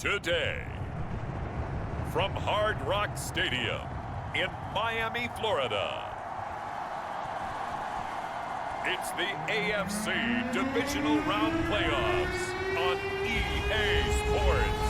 Today, from Hard Rock Stadium in Miami, Florida, it's the AFC Divisional Round Playoffs on EA Sports.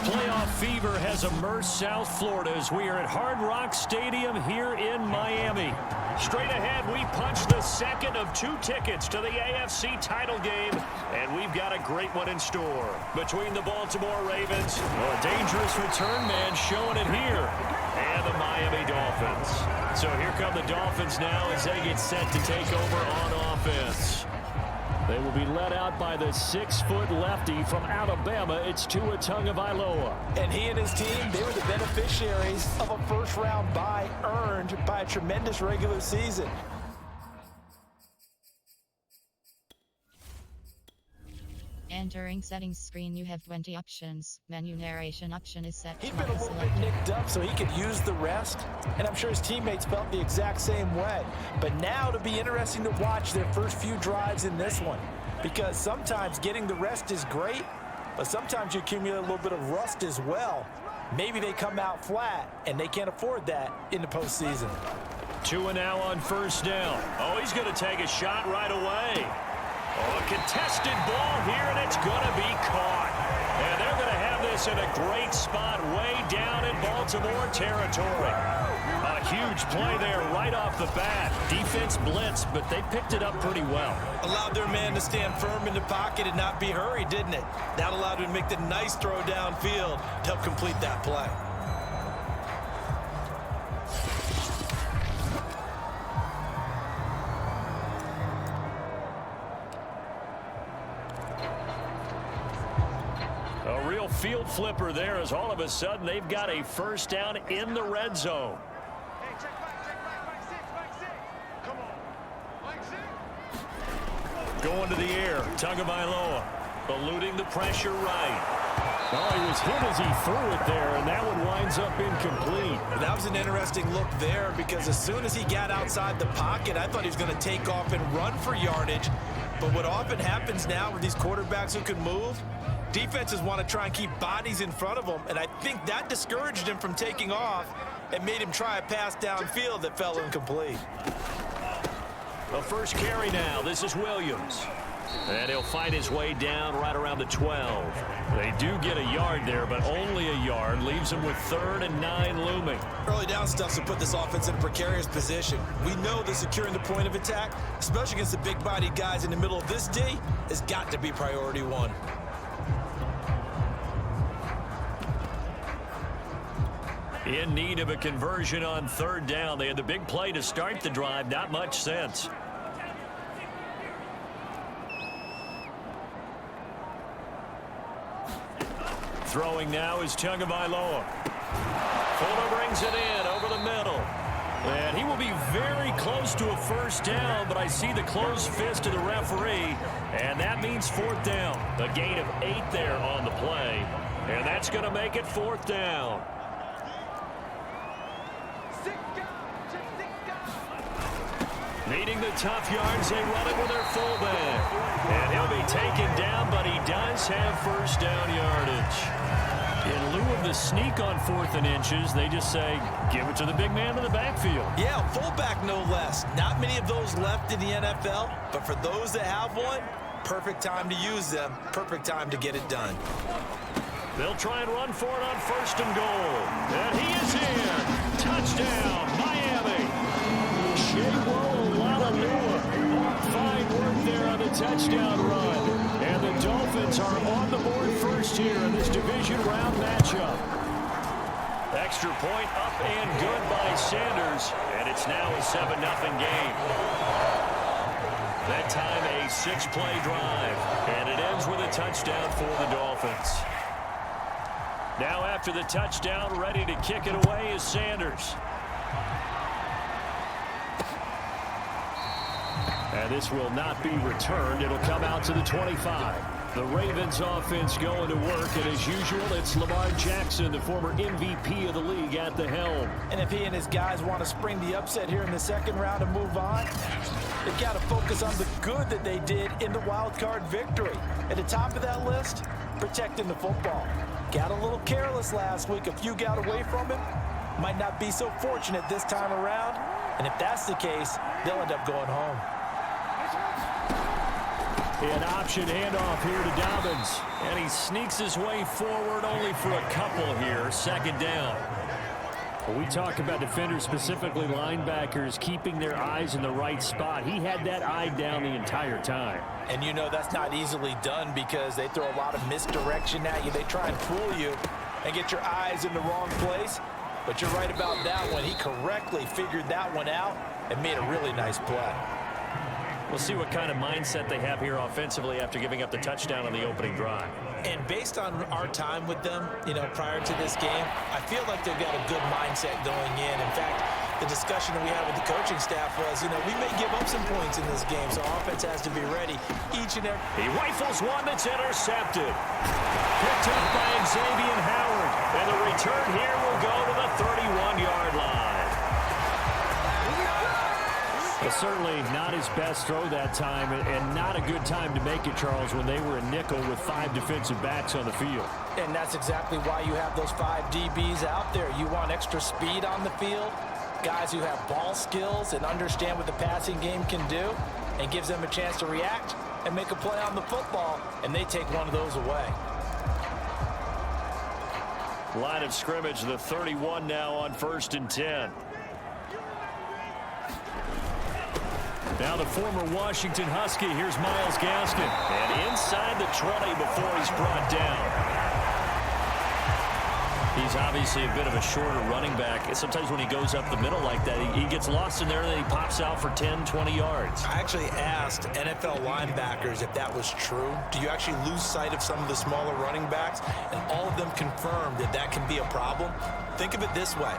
Playoff fever has immersed South Florida as we are at Hard Rock Stadium here in Miami. Straight ahead, we punch the second of two tickets to the AFC title game, and we've got a great one in store. Between the Baltimore Ravens, a dangerous return man showing it here, and the Miami Dolphins. So here come the Dolphins now as they get set to take over on offense. They will be led out by the 6-foot lefty from Alabama. It's Tua Tagovailoa. And he and his team, they were the beneficiaries of a first-round bye earned by a tremendous regular season. Entering settings screen, you have 20 options. Menu narration option is set. He'd been a little bit nicked up so he could use the rest, and I'm sure his teammates felt the exact same way. But now it'll be interesting to watch their first few drives in this one, because sometimes getting the rest is great, but sometimes you accumulate a little bit of rust as well. Maybe they come out flat, and they can't afford that in the postseason. Tua now on first down. Oh, he's going to take a shot right away. Oh, a contested ball here, and it's going to be caught. And they're going to have this in a great spot way down in Baltimore territory. A huge play there right off the bat. Defense blitzed, but they picked it up pretty well. Allowed their man to stand firm in the pocket and not be hurried, didn't it? That allowed him to make the nice throw downfield to help complete that play. A real field flipper there as all of a sudden they've got a first down in the red zone. Going to the air, Tagovailoa eluding the pressure right. Oh, he was hit as he threw it there, and that one winds up incomplete. That was an interesting look there because as soon as he got outside the pocket, I thought he was going to take off and run for yardage. But what often happens now with these quarterbacks who can move, defenses want to try and keep bodies in front of them, and I think that discouraged him from taking off and made him try a pass downfield that fell incomplete. The first carry now. This is Williams. And he'll find his way down right around the 12. They do get a yard there, but only a yard. Leaves them with 3rd and 9 looming. Early down stuff to put this offense in a precarious position. We know that securing the point of attack, especially against the big-bodied guys in the middle of this D, has got to be priority one. In need of a conversion on 3rd down. They had the big play to start the drive. Not much sense. Throwing now is Tagovailoa. Fuller brings it in over the middle. And he will be very close to a first down, but I see the closed fist of the referee, and that means 4th down. A gain of 8 there on the play, and that's going to make it 4th down. Needing the tough yards, they run it with their fullback. And he'll be taken down, but he does have first down yardage. In lieu of the sneak on 4th and inches, they just say, give it to the big man in the backfield. Yeah, fullback no less. Not many of those left in the NFL, but for those that have one, perfect time to use them, perfect time to get it done. They'll try and run for it on 1st and goal. And he is in. Touchdown, Miami. Fine work there on the touchdown run. And the Dolphins are on the board first here in this division round matchup. Extra point up and good by Sanders. And it's now a 7-0 game. That time a 6-play drive. And it ends with a touchdown for the Dolphins. Now after the touchdown, ready to kick it away is Sanders. And this will not be returned. It'll come out to the 25. The Ravens offense going to work, and as usual, it's Lamar Jackson, the former MVP of the league, at the helm. And if he and his guys want to spring the upset here in the second round and move on, they've got to focus on the good that they did in the wild card victory. At the top of that list, protecting the football. Got a little careless last week. A few got away from him. Might not be so fortunate this time around. And if that's the case, they'll end up going home. An option handoff here to Dobbins. And he sneaks his way forward only for a couple here. Second down. When we talk about defenders, specifically linebackers, keeping their eyes in the right spot, he had that eye down the entire time. And you know that's not easily done because they throw a lot of misdirection at you. They try and fool you and get your eyes in the wrong place. But you're right about that one. He correctly figured that one out and made a really nice play. We'll see what kind of mindset they have here offensively after giving up the touchdown on the opening drive. And based on our time with them, prior to this game, I feel like they've got a good mindset going in. In fact, the discussion that we had with the coaching staff was, we may give up some points in this game, so offense has to be ready each and every. He rifles one that's intercepted. Picked up by Xavier Howard. And the return here will go to the 31-yard line. Well, certainly not his best throw that time, and not a good time to make it, Charles, when they were a nickel with 5 defensive backs on the field. And that's exactly why you have those 5 DBs out there. You want extra speed on the field, guys who have ball skills and understand what the passing game can do, and gives them a chance to react and make a play on the football, and they take one of those away. Line of scrimmage, the 31 now on 1st and 10. Now the former Washington Husky, here's Myles Gaskin. And inside the 20 before he's brought down. He's obviously a bit of a shorter running back. Sometimes when he goes up the middle like that, he gets lost in there and then he pops out for 10, 20 yards. I actually asked NFL linebackers if that was true. Do you actually lose sight of some of the smaller running backs? And all of them confirmed that that can be a problem. Think of it this way.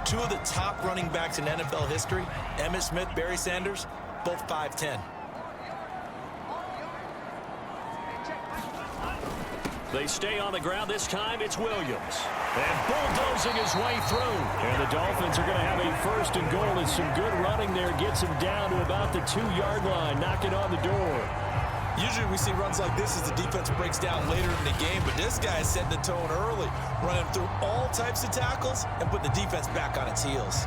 2 of the top running backs in NFL history, Emmitt Smith, Barry Sanders, both 5'10". They stay on the ground. This time it's Williams. And bulldozing his way through. And the Dolphins are going to have a 1st and goal. There's some good running there. Gets him down to about the 2-yard line. Knocking on the door. Usually we see runs like this as the defense breaks down later in the game, but this guy is setting the tone early, running through all types of tackles and put the defense back on its heels.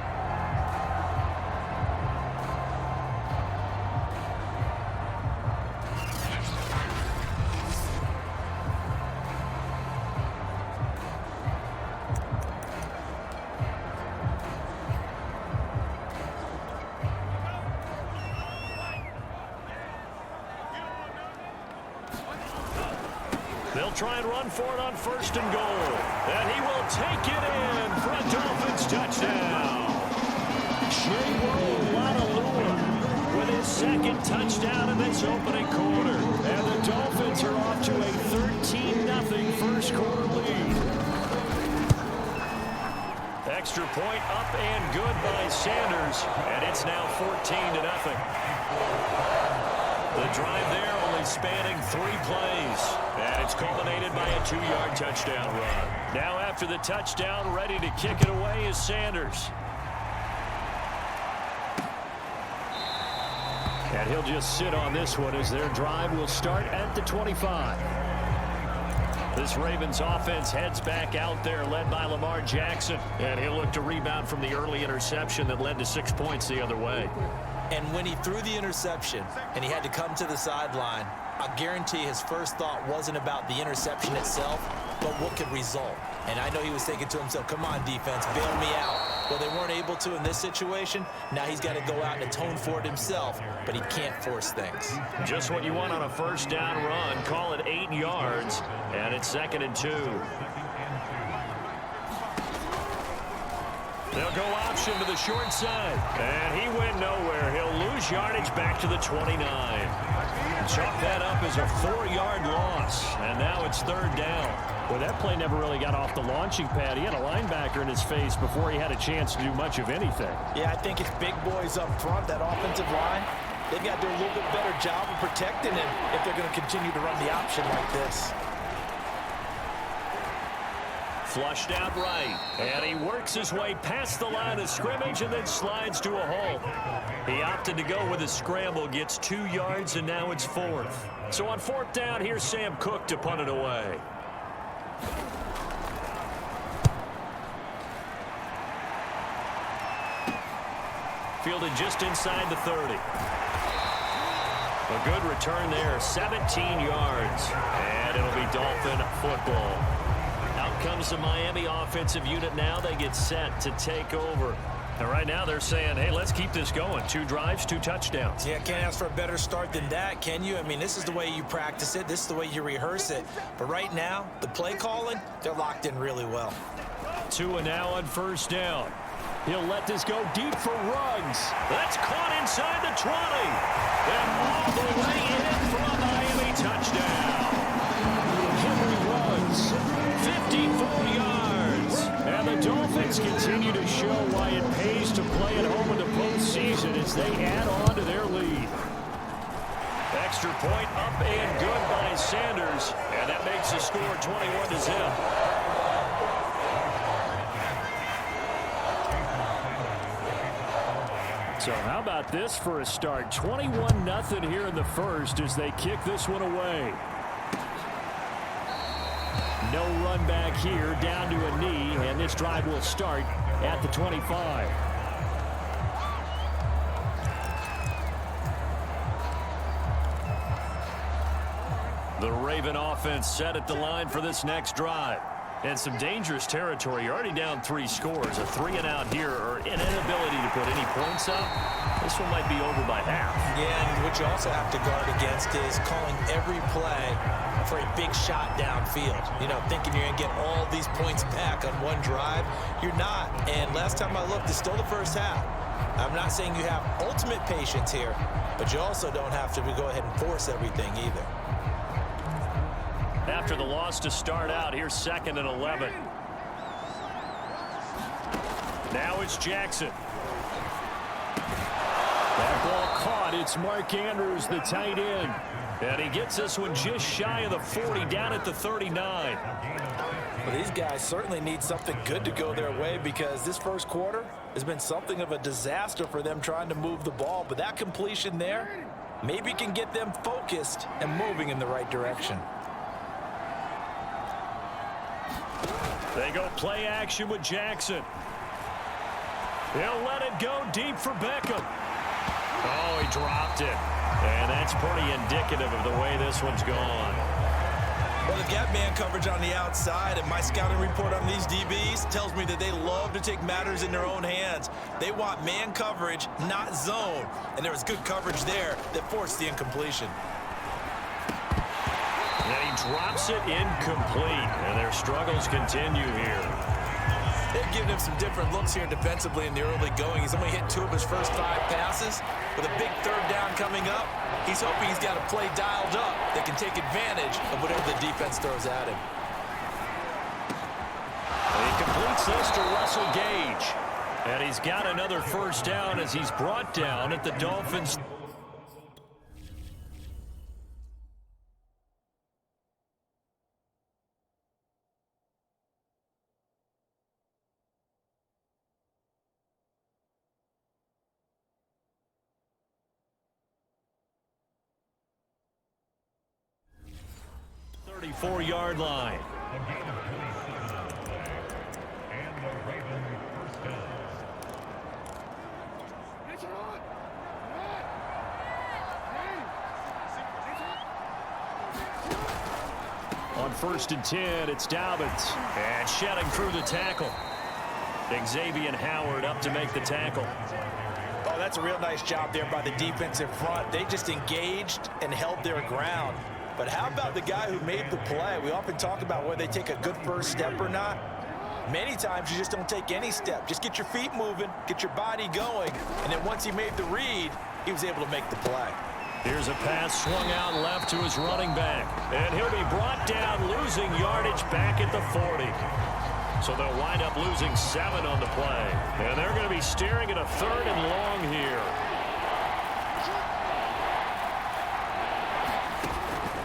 They'll try and run for it on 1st and goal. And he will take it in for a Dolphins touchdown. Wadalua with his 2nd touchdown in this opening quarter. And the Dolphins are off to a 13-0 first quarter lead. Extra point up and good by Sanders. And it's now 14-0. The drive there only spanning 3 plays. And it's culminated by a 2-yard touchdown run. Now after the touchdown, ready to kick it away is Sanders. And he'll just sit on this one as their drive will start at the 25. This Ravens offense heads back out there, led by Lamar Jackson. And he'll look to rebound from the early interception that led to 6 points the other way. And when he threw the interception and he had to come to the sideline, I guarantee his first thought wasn't about the interception itself, but what could result. And I know he was thinking to himself, come on, defense, bail me out. Well, they weren't able to in this situation. Now he's got to go out and atone for it himself, but he can't force things. Just what you want on a 1st down run. Call it 8 yards, and it's 2nd and 2. They'll go option to the short side. And he went nowhere. He'll lose yardage back to the 29. Chalk that up as a 4-yard loss. And now it's 3rd down. Well, that play never really got off the launching pad. He had a linebacker in his face before he had a chance to do much of anything. Yeah, I think it's big boys up front, that offensive line. they've got to do a little bit better job of protecting him if they're going to continue to run the option like this. Flushed out right, and he works his way past the line of scrimmage and then slides to a halt. He opted to go with a scramble, gets 2 yards, and now it's 4th. So on 4th down, here's Sam Cook to punt it away. Fielded just inside the 30. A good return there, 17 yards, and it'll be Dolphin football. Out comes the Miami offensive unit now. They get set to take over. And right now they're saying, hey, let's keep this going. 2 drives, 2 touchdowns. Yeah, can't ask for a better start than that, can you? I mean, this is the way you practice it. This is the way you rehearse it. But right now, the play calling, they're locked in really well. Tua now on 1st down. He'll let this go deep for Ruggs. That's caught inside the 20. And all the way in for a Miami touchdown. Henry Ruggs, 54 yards. And the Dolphins continue to show why it pays to play at home in the postseason as they add on to their lead. Extra point up and good by Sanders. And that makes the score 21-0. So how about this for a start? 21-0 here in the first as they kick this one away. No run back here, down to a knee, and this drive will start at the 25. The Raven offense set at the line for this next drive. And some dangerous territory. You're already down 3 scores. A 3-and-out here, or an inability to put any points up. This one might be over by half. Yeah, and what you also have to guard against is calling every play for a big shot downfield. You know, thinking you're going to get all these points back on one drive. You're not. And last time I looked, it's still the first half. I'm not saying you have ultimate patience here, but you also don't have to go ahead and force everything either. After the loss to start out, here's 2nd and 11. Now it's Jackson. That ball caught. It's Mark Andrews, the tight end. And he gets this one just shy of the 40, down at the 39. Well, these guys certainly need something good to go their way because this first quarter has been something of a disaster for them trying to move the ball. But that completion there maybe can get them focused and moving in the right direction. They go play action with Jackson. He'll let it go deep for Beckham. Oh, he dropped it. And that's pretty indicative of the way this one's gone. Well, they've got man coverage on the outside, and my scouting report on these DBs tells me that they love to take matters in their own hands. They want man coverage, not zone. And there was good coverage there that forced the incompletion. And he drops it incomplete, and their struggles continue here. They've given him some different looks here defensively in the early going. He's only hit 2 of his first 5 passes. With a big 3rd down coming up, he's hoping he's got a play dialed up that can take advantage of whatever the defense throws at him. And he completes this to Russell Gage. And he's got another 1st down as he's brought down at the Dolphins. Four-yard line. On 1st and 10, it's Dobbins. And shedding through the tackle. Xavier Howard up to make the tackle. Oh, that's a real nice job there by the defensive front. They just engaged and held their ground. But how about the guy who made the play? We often talk about whether they take a good first step or not. Many times you just don't take any step. Just get your feet moving, get your body going, and then once he made the read, he was able to make the play. Here's a pass swung out left to his running back. And he'll be brought down, losing yardage back at the 40. So they'll wind up losing 7 on the play. And they're going to be staring at a 3rd and long here.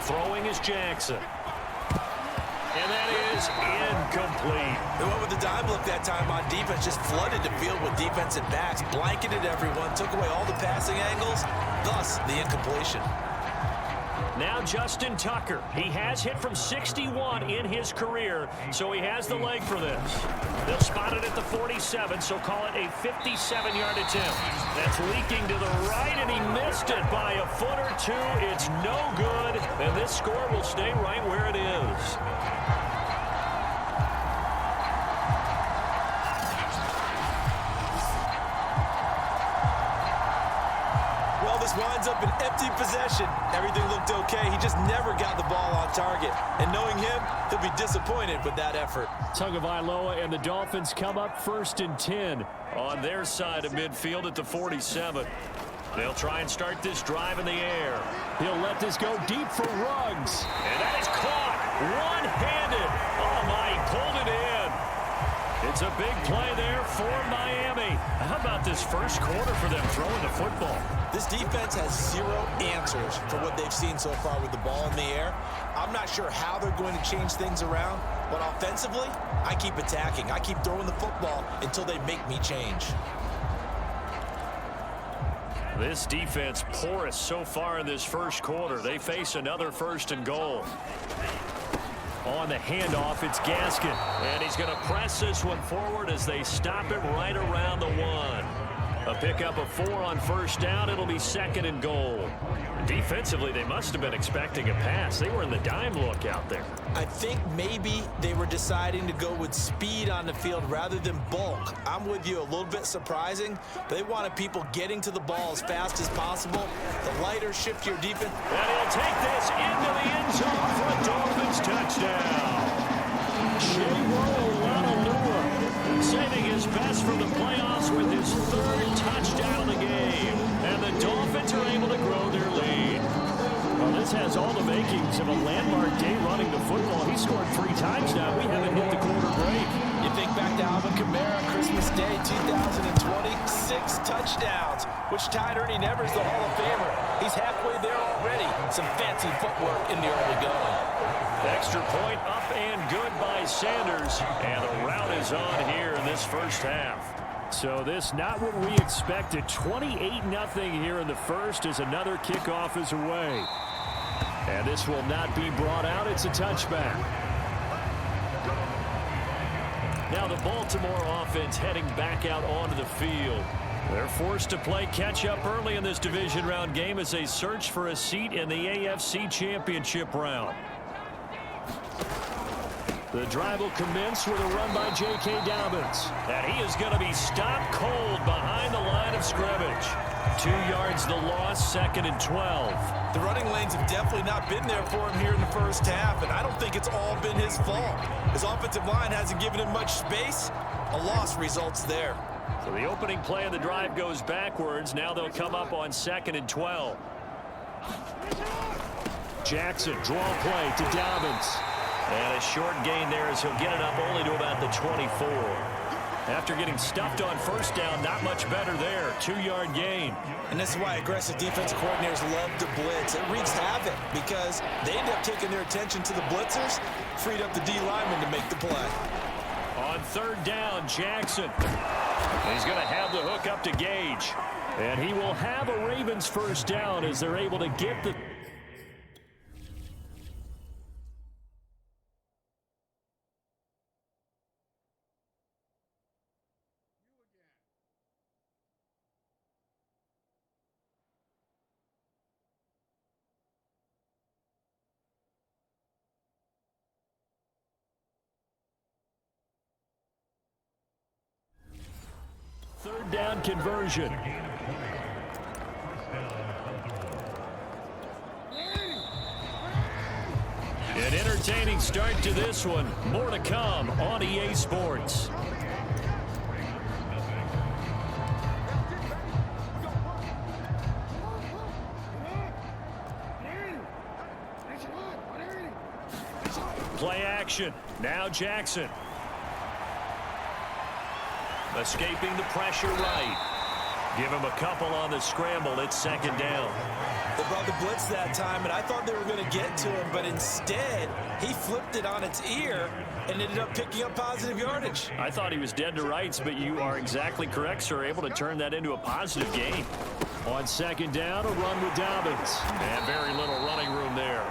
Throwing is Jackson. And that is incomplete. They went with the dime look that time on defense, just flooded the field with defensive backs, blanketed everyone, took away all the passing angles, thus the incompletion. Now Justin Tucker. He has hit from 61 in his career, so he has the leg for this. They'll spot it at the 47, so call it a 57-yard attempt. That's leaking to the right, and he missed it by a foot or two. It's no good, and this score will stay right where it is. Winds up in empty possession. Everything looked okay. He just never got the ball on target. And knowing him, he'll be disappointed with that effort. Tagovailoa and the Dolphins come up 1st and 10 on their side of midfield at the 47. They'll try and start this drive in the air. He'll let this go deep for Ruggs. And that is caught one-handed. Oh, my, he pulled it in. It's a big play there for Miami. How about this first quarter for them throwing the football? This defense has zero answers for what they've seen so far with the ball in the air. I'm not sure how they're going to change things around, but offensively, I keep attacking. I keep throwing the football until they make me change. This defense porous so far in this first quarter. They face another 1st and goal. On the handoff, it's Gaskin. And he's going to press this one forward as they stop it right around the 1. A pickup of 4 on 1st down. It'll be 2nd and goal. Defensively, they must have been expecting a pass. They were in the dime look out there. I think maybe they were deciding to go with speed on the field rather than bulk. I'm with you, a little bit surprising. They wanted people getting to the ball as fast as possible. The lighter, shiftier defense. And he'll take this into the end zone for a Dolphins touchdown. Saving his best for the playoffs with his 3rd touchdown of the game. And the Dolphins are able to grow their lead. Well, this has all the makings of a landmark day running the football. He scored 3 times now. We haven't hit the quarter break. You think back to Alvin Kamara, Christmas Day 2020, 6 touchdowns, which tied Ernie Nevers, the Hall of Famer. He's halfway there already. Some fancy footwork in the early going. Extra point up and good by Sanders. And the rout is on here in this first half. So this not what we expected. 28-0 here in the first as another kickoff is away. And this will not be brought out. It's a touchback. Now the Baltimore offense heading back out onto the field. They're forced to play catch-up early in this division round game as they search for a seat in the AFC Championship round. The drive will commence with a run by J.K. Dobbins. And he is going to be stopped cold behind the line of scrimmage. 2 yards the loss, 2nd and 12. The running lanes have definitely not been there for him here in the first half, and I don't think it's all been his fault. His offensive line hasn't given him much space. A loss results there. So the opening play of the drive goes backwards. Now they'll come up on 2nd and 12. Jackson, draw play to Dobbins. And a short gain there as he'll get it up only to about the 24. After getting stuffed on 1st down, not much better there. 2-yard gain. And this is why aggressive defensive coordinators love to blitz. It wreaks havoc because they end up taking their attention to the blitzers, freed up the D lineman to make the play. On 3rd down, Jackson. He's going to have the hook up to Gage. And he will have a Ravens 1st down as they're able to get the... Third down conversion. An entertaining start to this one. More to come on EA Sports. Play action. Now Jackson. Escaping the pressure right. Give him a couple on the scramble. It's second down. They brought the blitz that time, and I thought they were going to get to him, but instead, he flipped it on its ear and ended up picking up positive yardage. I thought he was dead to rights, but you are exactly correct, sir. Able to turn that into a positive gain. On second down, a run with Dolphins. And very little running room there.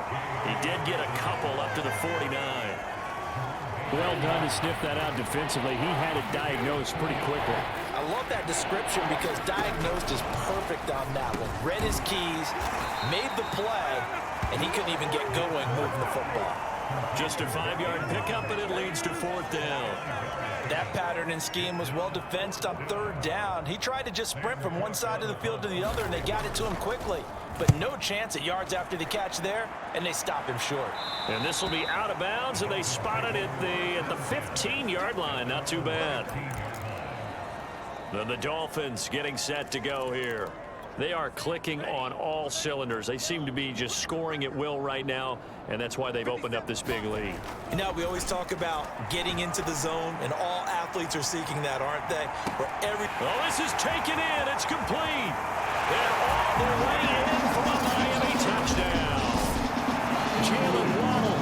He did get a couple up to the 49. Well done to sniff that out defensively. He had it diagnosed pretty quickly. I love that description because diagnosed is perfect on that one. Read his keys, made the play, and he couldn't even get going moving the football. Just a 5-yard pickup, and it leads to fourth down. That pattern and scheme was well defensed on third down. He tried to just sprint from one side of the field to the other, and they got it to him quickly. But no chance at yards after the catch there, and they stop him short. And this will be out of bounds, and they spot it at the 15-yard line. Not too bad. Then the Dolphins getting set to go here. They are clicking on all cylinders. They seem to be just scoring at will right now, and that's why they've opened up this big lead. You know, we always talk about getting into the zone, and all athletes are seeking that, aren't they? Oh, this is taken in. It's complete. They're all the way in for a Miami touchdown. Jalen Waddle,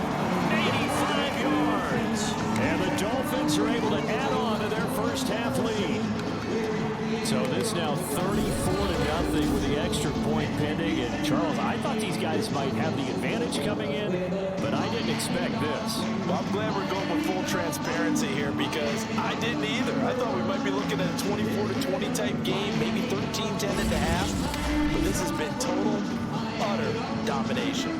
85 yards. And the Dolphins are able to add on to their first half lead. So this now 34-0 with the extra point pending. And Charles, I thought these guys might have the advantage coming in, but I didn't expect this. Well, I'm glad we're going with full transparency here because I didn't either. I thought we might be looking at a 24-20 type game, maybe 13-10 at the half. But this has been total, utter domination.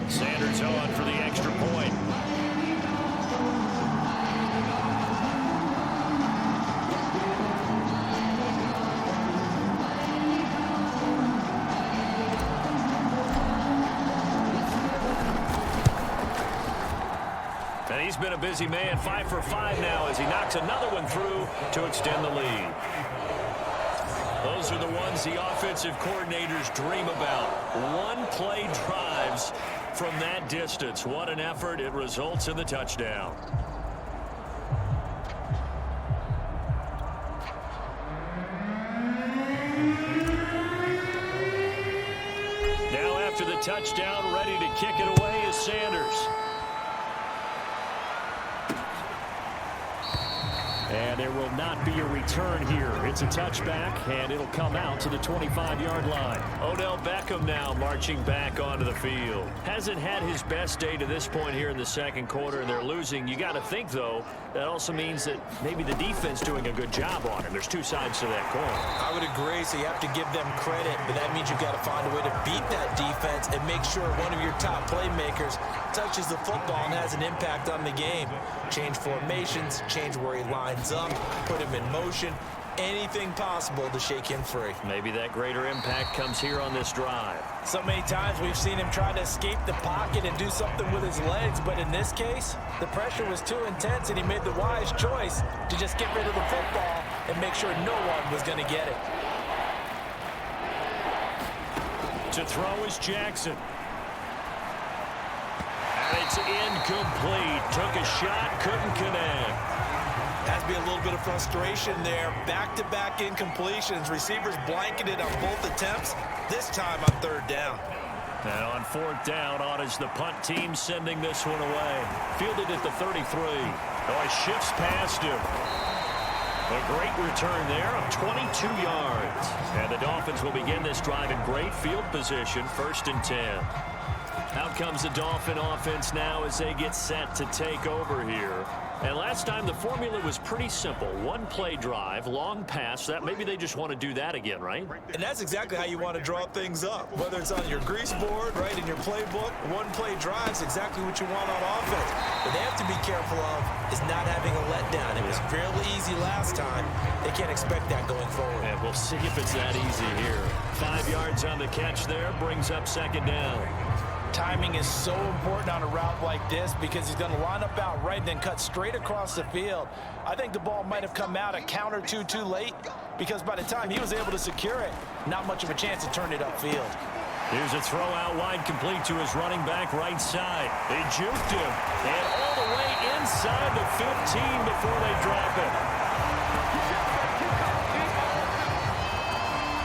Sanders on for the extra point. And he's been a busy man, 5 for 5 now as he knocks another one through to extend the lead. Those are the ones the offensive coordinators dream about. One-play drives from that distance. What an effort. It results in the touchdown. Now after the touchdown, ready to kick it away is Sanders. And there will not be a return here. It's a touchback, and it'll come out to the 25-yard line. Odell Beckham now marching back onto the field. Hasn't had his best day to this point here in the second quarter, and they're losing. You got to think, though, that also means that maybe the defense doing a good job on him. There's two sides to that coin. I would agree, so you have to give them credit, but that means you've got to find a way to beat that defense and make sure one of your top playmakers touches the football and has an impact on the game. Change formations, change where he lines up, put him in motion, anything possible to shake him free. Maybe that greater impact comes here on this drive. So many times we've seen him try to escape the pocket and do something with his legs, but in this case, the pressure was too intense and he made the wise choice to just get rid of the football and make sure no one was going to get it. To throw is Jackson. And it's incomplete. Took a shot, couldn't connect. Has to be a little bit of frustration there. Back-to-back incompletions. Receivers blanketed on both attempts, this time on third down. And on fourth down, on is the punt team sending this one away. Fielded at the 33. Oh, he shifts past him. A great return there of 22 yards. And the Dolphins will begin this drive in great field position, 1st and 10. Out comes the Dolphin offense now as they get set to take over here. And last time the formula was pretty simple. One-play drive, long pass. That maybe they just want to do that again, right? And that's exactly how you want to draw things up. Whether it's on your grease board, right, in your playbook, one-play drive is exactly what you want on offense. What they have to be careful of is not having a letdown. It was fairly easy last time. They can't expect that going forward. And we'll see if it's that easy here. 5 yards on the catch there, brings up second down. Timing is so important on a route like this because he's going to line up out right and then cut straight across the field. I think the ball might have come out a count or two too late because by the time he was able to secure it, not much of a chance to turn it upfield. Here's a throw out wide, complete to his running back right side. They juked him, and all the way inside the 15 before they drop it.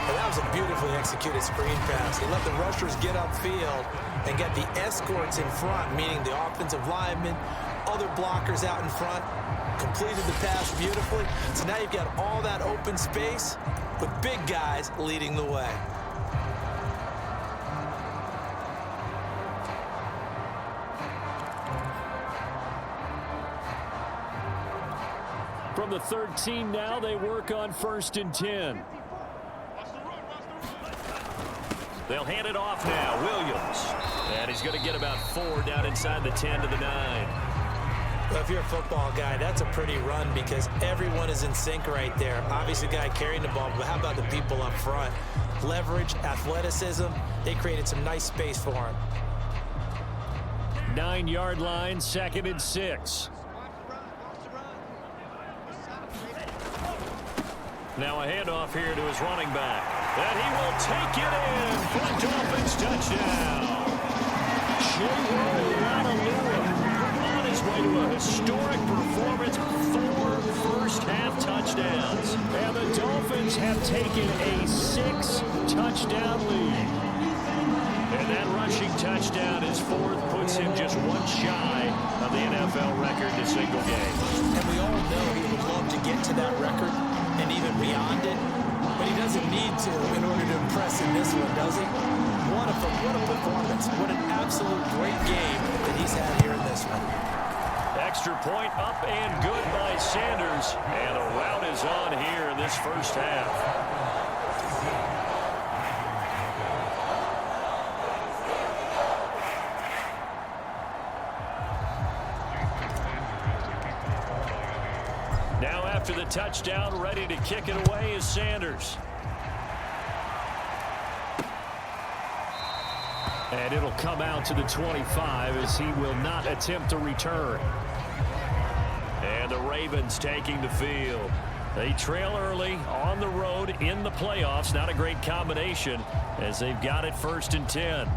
Well, that was a beautifully executed screen pass. He let the rushers get upfield and get the escorts in front, meaning the offensive linemen, other blockers out in front, completed the pass beautifully. So now you've got all that open space with big guys leading the way. From the 13 now, they work on 1st and 10. They'll hand it off now. Williams. And he's going to get about 4 down inside the 10 to the 9. Well, if you're a football guy, that's a pretty run because everyone is in sync right there. Obviously, the guy carrying the ball, but how about the people up front? Leverage, athleticism, they created some nice space for him. 9-yard line, 2nd and 6. Now a handoff here to his running back. And he will take it in for a Dolphins touchdown. On his way to a historic performance, 4 first-half touchdowns. And the Dolphins have taken a 6-touchdown lead. And that rushing touchdown, his 4th, puts him just 1 shy of the NFL record in a single game. And we all know he would love to get to that record and even beyond it, but he doesn't need to in order to impress in this one, does he? What a performance. What an absolute great game that he's had here in this one. Extra point up and good by Sanders, and a rout is on here in this first half. Now after the touchdown, ready to kick it away is Sanders. And it'll come out to the 25 as he will not attempt to return. And the Ravens taking the field. They trail early on the road in the playoffs. Not a great combination as they've got it 1st and 10.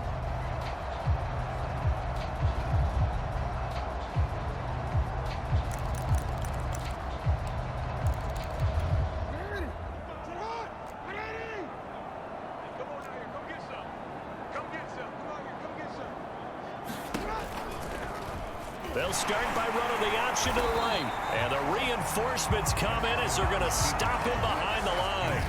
They'll start by running the option to the right. And the reinforcements come in as they're going to stop him behind the line.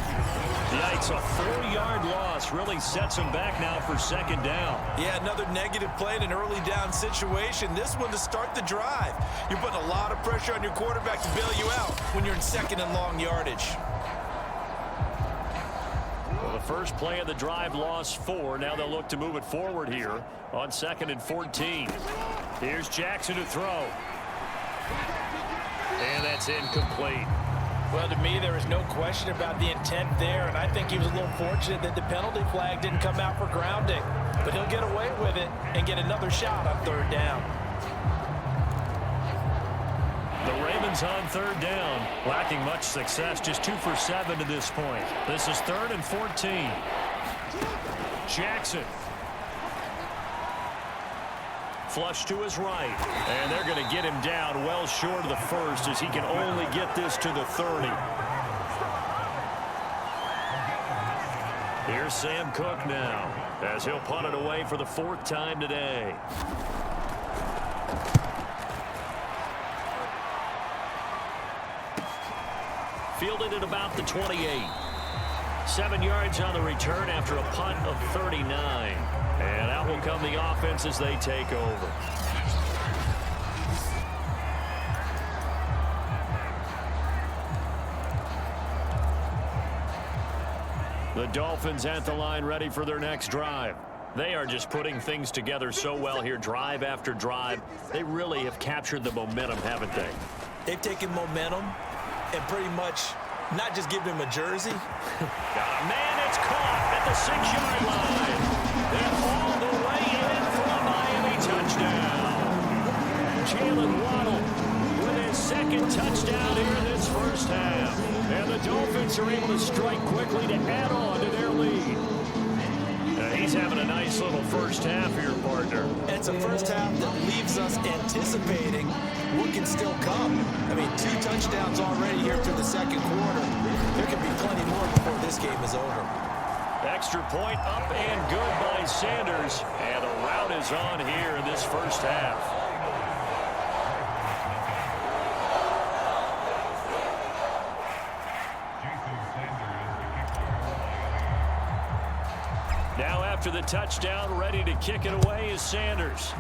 Yikes, a 4-yard loss really sets him back now for 2nd down. Yeah, another negative play in an early down situation. This one to start the drive. You're putting a lot of pressure on your quarterback to bail you out when you're in 2nd and long yardage. Well, the first play of the drive lost 4. Now they'll look to move it forward here on 2nd and 14. Here's Jackson to throw. And that's incomplete. Well, to me, there is no question about the intent there, and I think he was a little fortunate that the penalty flag didn't come out for grounding. But he'll get away with it and get another shot on 3rd down. The Ravens on 3rd down, lacking much success, just 2 for 7 to this point. This is 3rd and 14. Jackson. Flush to his right, and they're going to get him down well short of the 1st as he can only get this to the 30. Here's Sam Cook now as he'll punt it away for the 4th time today. Fielded at about the 28. 7 yards on the return after a punt of 39. And out will come the offense as they take over. The Dolphins at the line ready for their next drive. They are just putting things together so well here, drive after drive. They really have captured the momentum, haven't they? They've taken momentum and pretty much not just given him a jersey. Got a man, it's caught at the 6-yard line. And all the way in for a Miami touchdown. Jalen Waddle with his 2nd touchdown here in this first half. And the Dolphins are able to strike quickly to add on to their lead. He He's having a nice little first half here, partner. It's a first half that leaves us anticipating what can still come. I mean, 2 touchdowns already here through the second quarter. There can be plenty more before this game is over. Extra point up and good by Sanders. And the rout is on here in this first half. Now after the touchdown, ready to kick it away is Sanders.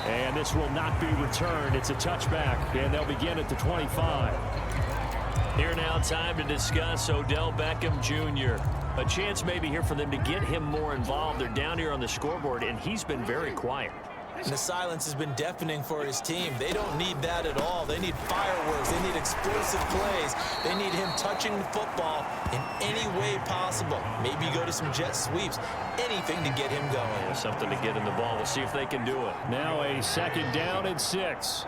And this will not be returned. It's a touchback, and they'll begin at the 25. Here now, time to discuss Odell Beckham Jr. A chance maybe here for them to get him more involved. They're down here on the scoreboard, and he's been very quiet. And the silence has been deafening for his team. They don't need that at all. They need fireworks. They need explosive plays. They need him touching the football in any way possible. Maybe go to some jet sweeps. Anything to get him going. Yeah, something to get in the ball. We'll see if they can do it. Now a 2nd down and 6.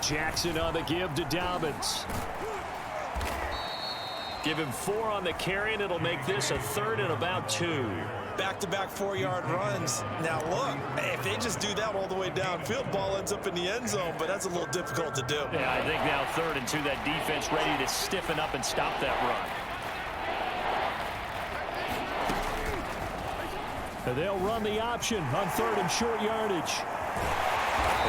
Jackson on the give to Dobbins. Give him 4 on the carry, and it'll make this a 3rd and about 2. Back-to-back 4-yard runs. Now, look, if they just do that all the way downfield, ball ends up in the end zone, but that's a little difficult to do. Yeah, I think now 3rd and 2, that defense ready to stiffen up and stop that run. And they'll run the option on 3rd and short yardage.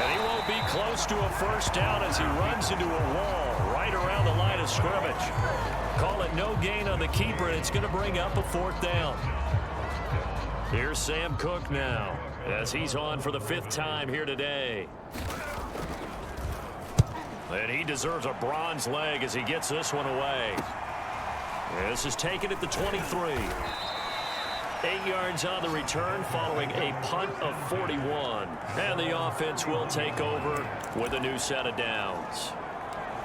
And he won't be close to a first down as he runs into a wall right around the line of scrimmage. Call it no gain on the keeper, and it's going to bring up a 4th down. Here's Sam Cook now as he's on for the 5th time here today. And he deserves a bronze leg as he gets this one away. This is taken at the 23. 8 yards on the return following a punt of 41. And the offense will take over with a new set of downs.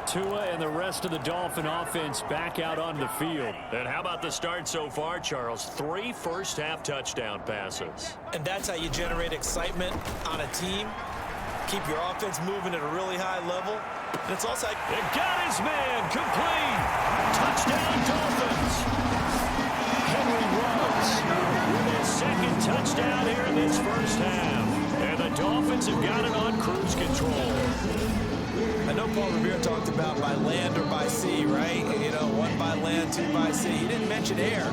Tua and the rest of the Dolphin offense back out on the field. And how about the start so far, Charles? 3 first-half touchdown passes. And that's how you generate excitement on a team. Keep your offense moving at a really high level. And it's also like... It got his man complete. Touchdown, Dolphins. Henry Ruggs with his 2nd touchdown here in this first half. And the Dolphins have got it on cruise control. I know Paul Revere talked about by land or by sea, right? You know, 1 by land, 2 by sea. He didn't mention air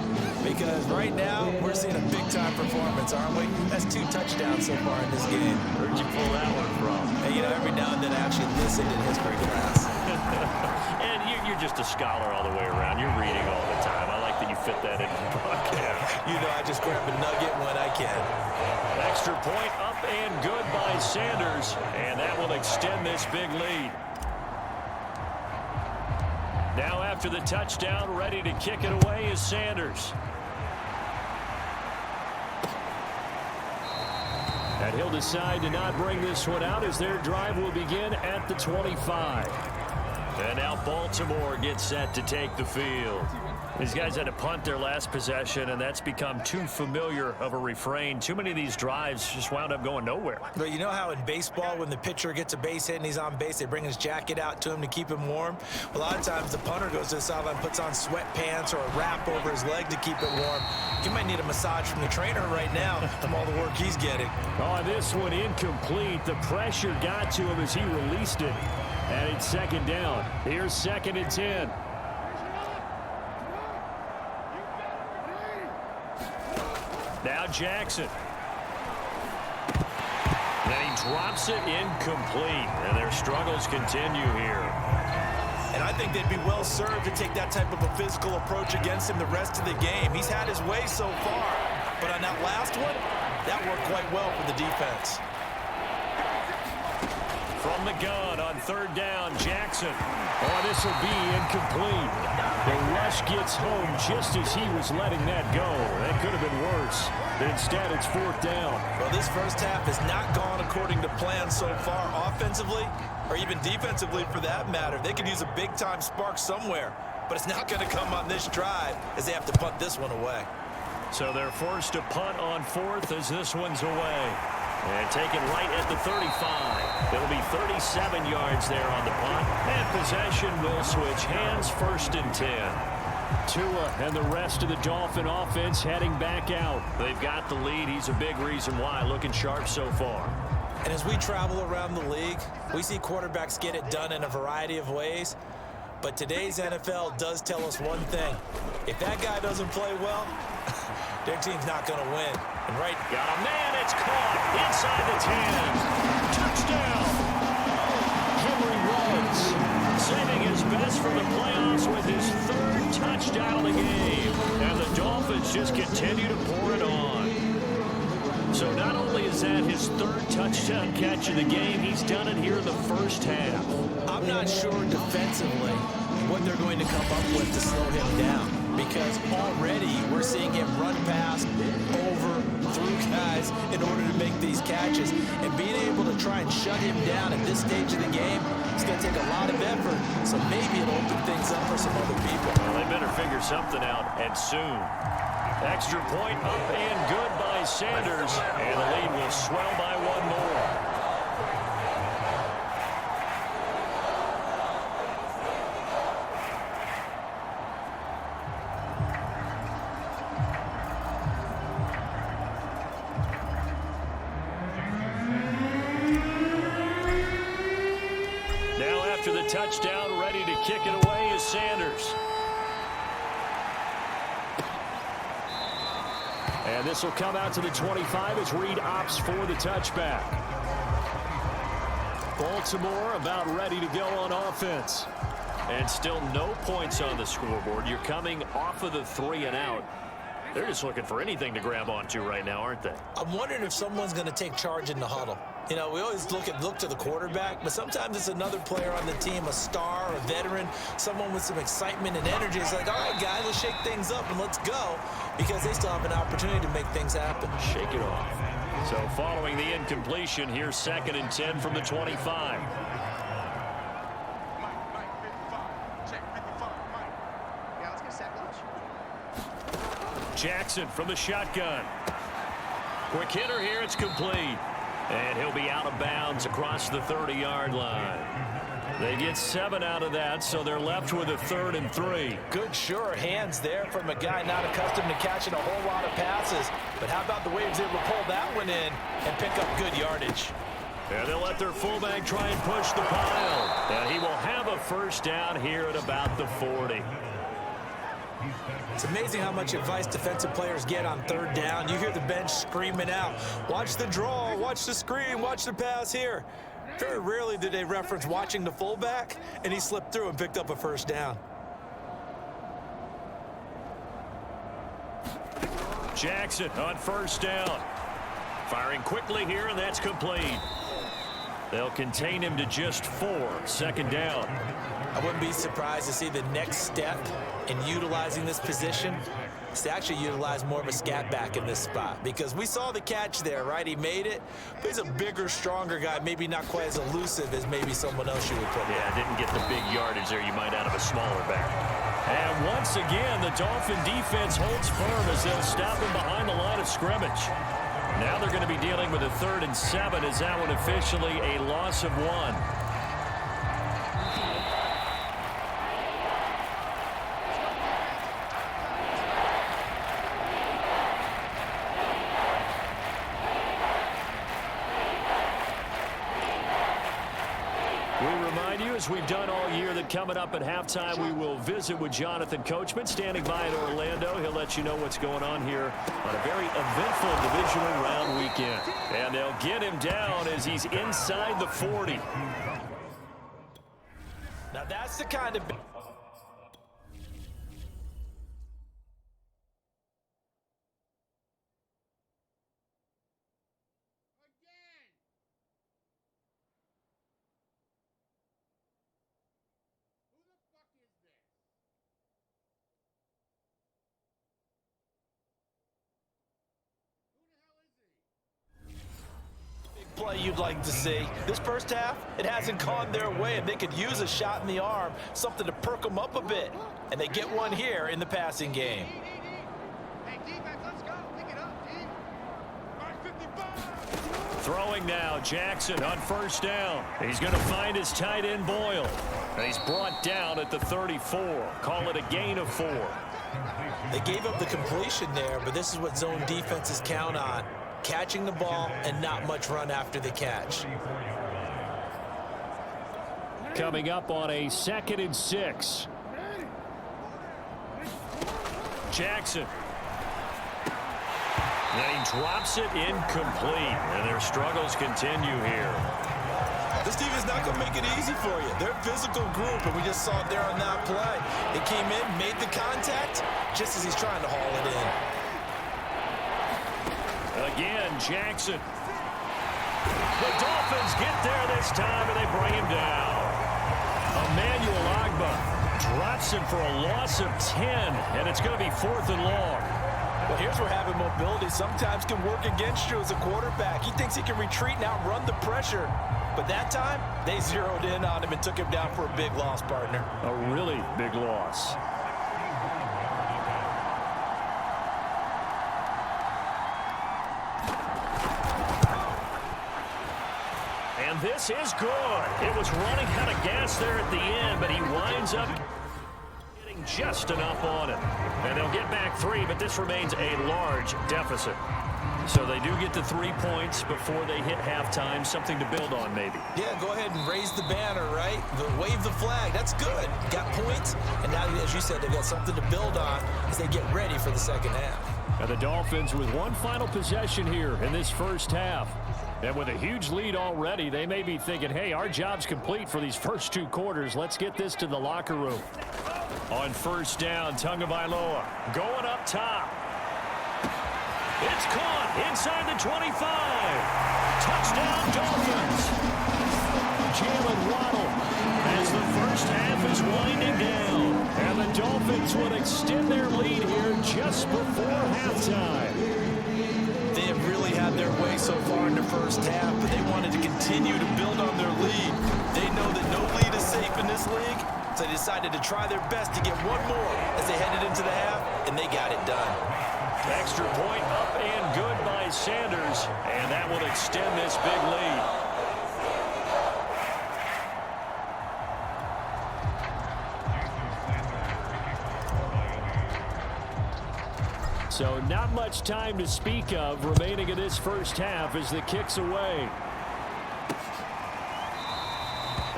because right now we're seeing a big-time performance, aren't we? That's 2 touchdowns so far in this game. Where'd you pull that one from? And, you know, every now and then I actually listened in history class. And you're just a scholar all the way around. You're reading all the time. I like that you fit that into the broadcast. You know, I just grab a nugget when I can. Extra point up and good by Sanders, and that will extend this big lead. Now after the touchdown, ready to kick it away is Sanders. And he'll decide to not bring this one out as their drive will begin at the 25. And now Baltimore gets set to take the field. These guys had to punt their last possession, and that's become too familiar of a refrain. Too many of these drives just wound up going nowhere. But you know how in baseball, when the pitcher gets a base hit and he's on base, they bring his jacket out to him to keep him warm? A lot of times the punter goes to the sideline, puts on sweatpants or a wrap over his leg to keep it warm. He might need a massage from the trainer right now from all the work he's getting. Oh, this one incomplete. The pressure got to him as he released it. And it's 2nd down. Here's 2nd and 10. Now Jackson. Then he drops it incomplete. And their struggles continue here. And I think they'd be well served to take that type of a physical approach against him the rest of the game. He's had his way so far. But on that last one, that worked quite well for the defense. From the gun on 3rd down, Jackson. Oh, this will be incomplete. The rush gets home just as he was letting that go. That could have been worse. Instead, it's 4th down. Well, this first half has not gone according to plan so far offensively or even defensively for that matter. They could use a big-time spark somewhere, but it's not going to come on this drive as they have to punt this one away. So they're forced to punt on 4th as this one's away. And taken right at the 35. It'll be 37 yards there on the punt, and possession will switch hands, 1st and 10. Tua and the rest of the Dolphin offense heading back out. They've got the lead. He's a big reason why, looking sharp so far. And as we travel around the league, we see quarterbacks get it done in a variety of ways. But today's NFL does tell us one thing. If that guy doesn't play well, their team's not going to win. And right, got a man, it's caught inside the 10. Touchdown. Henry Ruggs saving his best for the playoffs with his 3rd touchdown of the game. And the Dolphins just continue to pour it on. So not only is that his 3rd touchdown catch of the game, he's done it here in the first half. I'm not sure defensively what they're going to come up with to slow him down, because already we're seeing him run past, over, through guys in order to make these catches. And being able to try and shut him down at this stage of the game, it's going to take a lot of effort. So maybe it'll open things up for some other people. Well, they better figure something out, and soon. Extra point up and good by Sanders, and the lead will swell by 1 more. Now after the touchdown, ready to kick it away is Sanders. And this will come out to the 25 as Reed opts for the touchback. Baltimore about ready to go on offense. And still no points on the scoreboard. You're coming off of the 3 and out. They're just looking for anything to grab onto right now, aren't they? I'm wondering if someone's going to take charge in the huddle. You know, we always look to the quarterback, but sometimes it's another player on the team, a star, a veteran, someone with some excitement and energy. It's like, all right, guys, let's shake things up and let's go, because they still have an opportunity to make things happen. Shake it off. So following the incompletion, here's 2nd and 10 from the 25. Jackson from the shotgun. Quick hitter here, it's complete. And he'll be out of bounds across the 30-yard line. They get 7 out of that, so they're left with a 3rd and 3. Good, sure hands there from a guy not accustomed to catching a whole lot of passes. But how about the way he was able to pull that one in and pick up good yardage? And they'll let their fullback try and push the pile. And he will have a 1st down here at about the 40. It's amazing how much advice defensive players get on 3rd down. You hear the bench screaming out, watch the draw, watch the screen, watch the pass here. Very rarely do they reference watching the fullback, and he slipped through and picked up a 1st down. Jackson on 1st down. Firing quickly here, and that's complete. They'll contain him to just 4, 2nd down. I wouldn't be surprised to see the next step in utilizing this position is to actually utilize more of a scat back in this spot, because we saw the catch there, right? He made it, but he's a bigger, stronger guy, maybe not quite as elusive as maybe someone else you would put there. Yeah, didn't get the big yardage there you might out of a smaller back. And once again, the Dolphin defense holds firm as they'll stop him behind the line of scrimmage. Now they're going to be dealing with a 3rd and 7 as that one officially a loss of 1. As we've done all year, that coming up at halftime, we will visit with Jonathan Coachman standing by in Orlando. He'll let you know what's going on here on a very eventful divisional round weekend. And they'll get him down as he's inside the 40. Now that's the kind of... play you'd like to see. This first half, it hasn't gone their way, and they could use a shot in the arm, something to perk them up a bit. And they get one here in the passing game. Throwing now, Jackson on first down. He's going to find his tight end, Boyle. And he's brought down at the 34. Call it a gain of 4. They gave up the completion there, but this is what zone defenses count on. Catching the ball and not much run after the catch. Coming up on a 2nd and 6. Jackson. And he drops it incomplete, and their struggles continue here. This team is not going to make it easy for you. They're a physical group, and we just saw it there on that play. They came in, made the contact, just as he's trying to haul it in. Again, Jackson. The Dolphins get there this time, and they bring him down. Emmanuel Agba drops him for a loss of 10, and it's going to be 4th and long. Well, here's where having mobility sometimes can work against you as a quarterback. He thinks he can retreat and outrun the pressure. But that time, they zeroed in on him and took him down for a big loss, partner. A really big loss. And this is good. It was running out of gas there at the end, but he winds up getting just enough on it. And they'll get back 3, but this remains a large deficit. So they do get to 3 points before they hit halftime. Something to build on, maybe. Yeah, go ahead and raise the banner, right? Wave the flag. That's good. Got points, and now, as you said, they've got something to build on as they get ready for the second half. And the Dolphins with one final possession here in this first half. And with a huge lead already, they may be thinking, hey, our job's complete for these first 2 quarters. Let's get this to the locker room. On first down, Tagovailoa going up top. It's caught inside the 25. Touchdown, Dolphins. Jalen Waddle as the first half is winding down. And the Dolphins would extend their lead here just before halftime. They have really had their way so far in the first half, but they wanted to continue to build on their lead. They know that no lead is safe in this league, so they decided to try their best to get one more as they headed into the half, and they got it done. Extra point up and good by Sanders, and that will extend this big lead. So not much time to speak of remaining in this first half as the kick's away.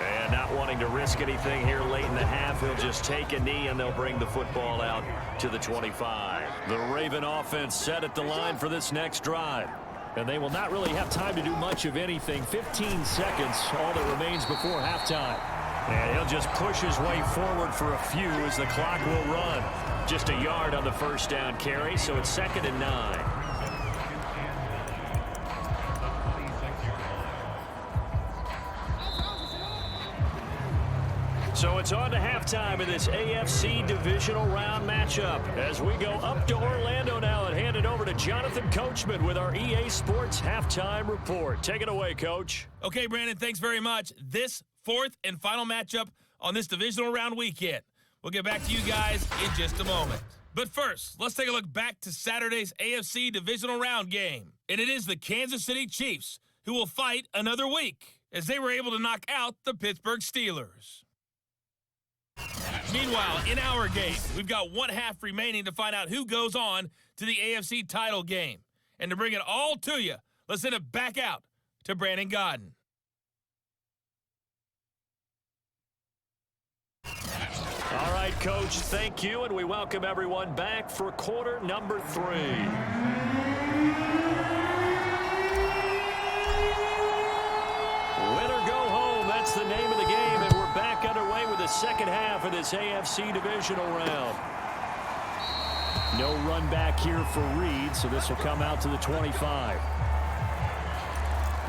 And not wanting to risk anything here late in the half, he'll just take a knee and they'll bring the football out to the 25. The Raven offense set at the line for this next drive. And they will not really have time to do much of anything. 15 seconds, all that remains before halftime. And he'll just push his way forward for a few as the clock will run. Just a yard on the first down carry, so it's 2nd and 9. So it's on to halftime in this AFC divisional round matchup as we go up to Orlando now and hand it over to Jonathan Coachman with our EA Sports halftime report. Take it away, Coach. Okay, Brandon, thanks very much. This 4th and final matchup on this divisional round weekend. We'll get back to you guys in just a moment. But first, let's take a look back to Saturday's AFC divisional round game. And it is the Kansas City Chiefs who will fight another week as they were able to knock out the Pittsburgh Steelers. Meanwhile, in our game, we've got 1 half remaining to find out who goes on to the AFC title game. And to bring it all to you, let's send it back out to Brandon Godden. All right, Coach, thank you, and we welcome everyone back for quarter number 3. Win or go home, that's the name of the game, and we're back underway with the second half of this AFC divisional round. No run back here for Reed, so this will come out to the 25.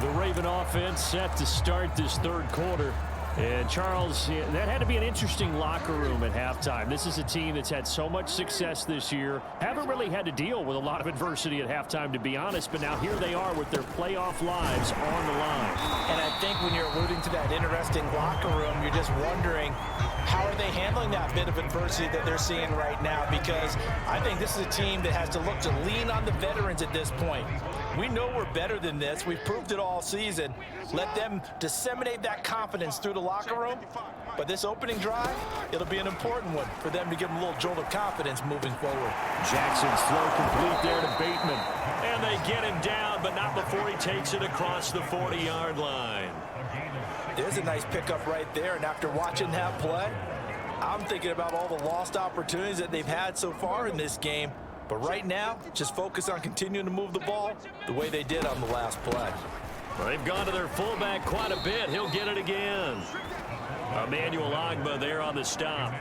The Raven offense set to start this third quarter. And, Charles, that had to be an interesting locker room at halftime. This is a team that's had so much success this year. Haven't really had to deal with a lot of adversity at halftime, to be honest. But now here they are with their playoff lives on the line. And I think when you're alluding to that interesting locker room, you're just wondering, how are they handling that bit of adversity that they're seeing right now? Because I think this is a team that has to look to lean on the veterans at this point. We know we're better than this. We've proved it all season. Let them disseminate that confidence through the locker room. But this opening drive, it'll be an important one for them to give them a little jolt of confidence moving forward. Jackson's throw complete there to Bateman. And they get him down, but not before he takes it across the 40-yard line. There's a nice pickup right there, and after watching that play, I'm thinking about all the lost opportunities that they've had so far in this game. But right now, just focus on continuing to move the ball the way they did on the last play. Well, they've gone to their fullback quite a bit. He'll get it again. Emmanuel Ogbah there on the stop.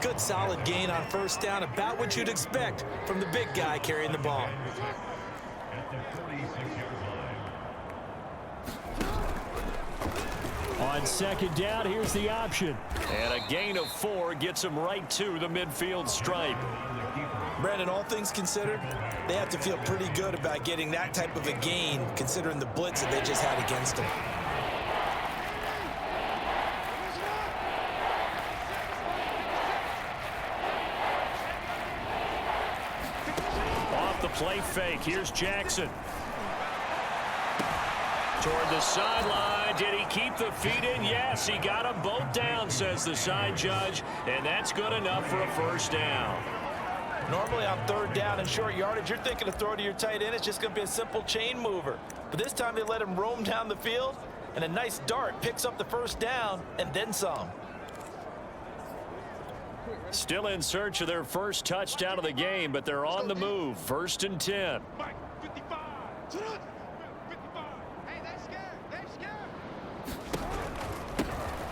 Good solid gain on first down, about what you'd expect from the big guy carrying the ball. On second down, here's the option. And a gain of 4 gets him right to the midfield stripe. Brandon, all things considered, they have to feel pretty good about getting that type of a gain considering the blitz that they just had against them. Off the play fake, here's Jackson. Toward the sideline. Did he keep the feet in? Yes, he got them both down, says the side judge, and that's good enough for a first down. Normally on third down and short yardage, you're thinking of throw to your tight end. It's just going to be a simple chain mover. But this time they let him roam down the field, and a nice dart picks up the first down and then some. Still in search of their first touchdown of the game, but they're on the move. 1st and 10.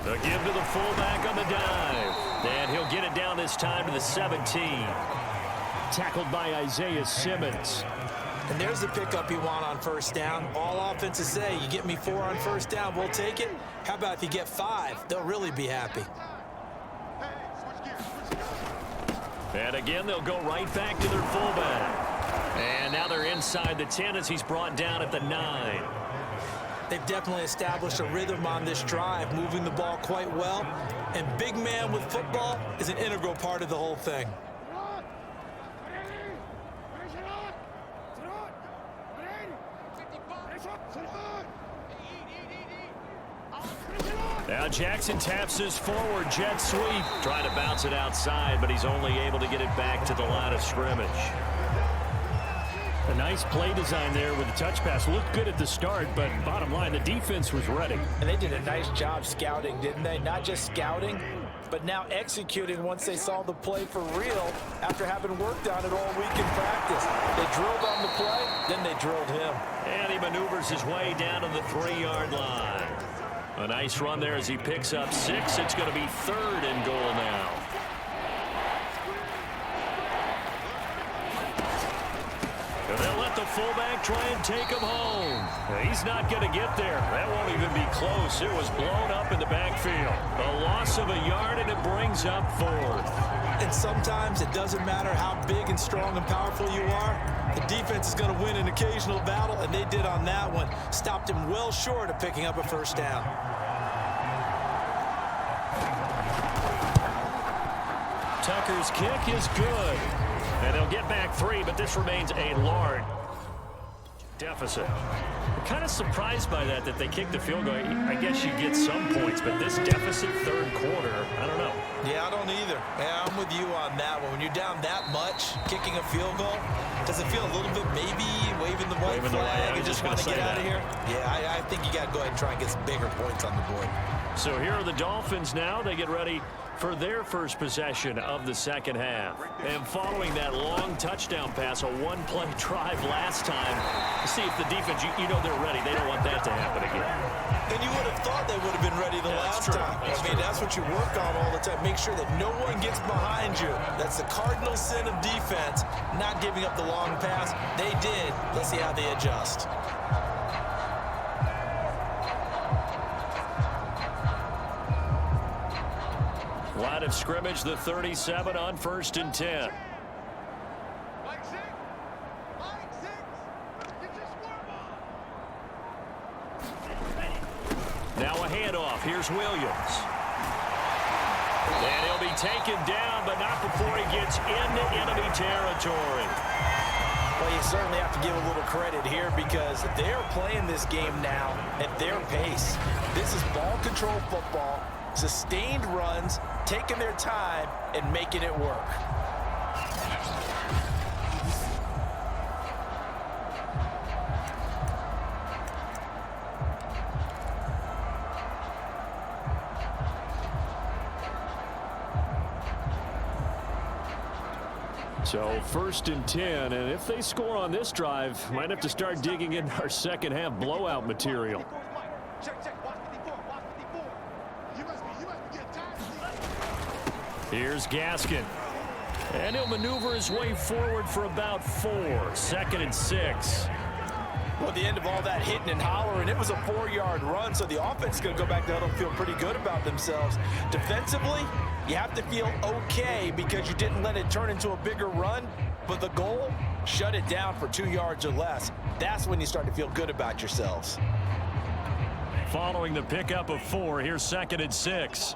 The give to the fullback on the dive. And he'll get it down this time to the 17. Tackled by Isaiah Simmons. And there's the pickup you want on first down. All offenses say, you get me 4 on first down, we'll take it. How about if you get 5? They'll really be happy. And again, they'll go right back to their fullback. And now they're inside the 10 as he's brought down at the 9. They've definitely established a rhythm on this drive, moving the ball quite well. And big man with football is an integral part of the whole thing. Now Jackson taps his forward jet sweep. Trying to bounce it outside, but he's only able to get it back to the line of scrimmage. A nice play design there with the touch pass. Looked good at the start, but bottom line, the defense was ready. And they did a nice job scouting, didn't they? Not just scouting, but now executing once they saw the play for real after having worked on it all week in practice. They drilled on the play, then they drilled him. And he maneuvers his way down to the 3-yard line. A nice run there as he picks up 6. It's going to be 3rd and goal now. And they'll let the fullback try and take him home. He's not going to get there. That won't even be close. It was blown up in the backfield. A loss of a yard, and it brings up 4th. And sometimes it doesn't matter how big and strong and powerful you are. The defense is going to win an occasional battle, and they did on that one. Stopped him well short of picking up a first down. Tucker's kick is good. And they'll get back 3, but this remains a large deficit. I'm kind of surprised by that they kicked the field goal. I guess you get some points, but this deficit 3rd quarter, I don't know. Yeah, I don't either. Yeah, I'm with you on that one. When you're down that much, kicking a field goal, does it feel a little bit maybe waving the white flag and just want to get out of here? Yeah, I think you got to go ahead and try and get some bigger points on the board. So here are the Dolphins now. They get ready for their first possession of the second half. And following that long touchdown pass, a one-play drive last time, to see if the defense, you know they're ready. They don't want that to happen again. And you would have thought they would have been ready the last time. That's what you work on all the time. Make sure that no one gets behind you. That's the cardinal sin of defense, not giving up the long pass. They did. Let's see how they adjust. Line of scrimmage, the 37 on 1st and 10. Now a handoff. Here's Williams. And he'll be taken down, but not before he gets into enemy territory. Well, you certainly have to give a little credit here because they're playing this game now at their pace. This is ball control football, sustained runs, taking their time, and making it work. So 1st and 10, and if they score on this drive, might have to start digging in our second half blowout material. Here's Gaskin. And he'll maneuver his way forward for about 4. 2nd and 6. Well, at the end of all that hitting and hollering, it was a 4-yard run, so the offense is going to go back to huddle and feel pretty good about themselves. Defensively, you have to feel okay because you didn't let it turn into a bigger run, but the goal, shut it down for 2 yards or less. That's when you start to feel good about yourselves. Following the pickup of 4, here's 2nd and 6.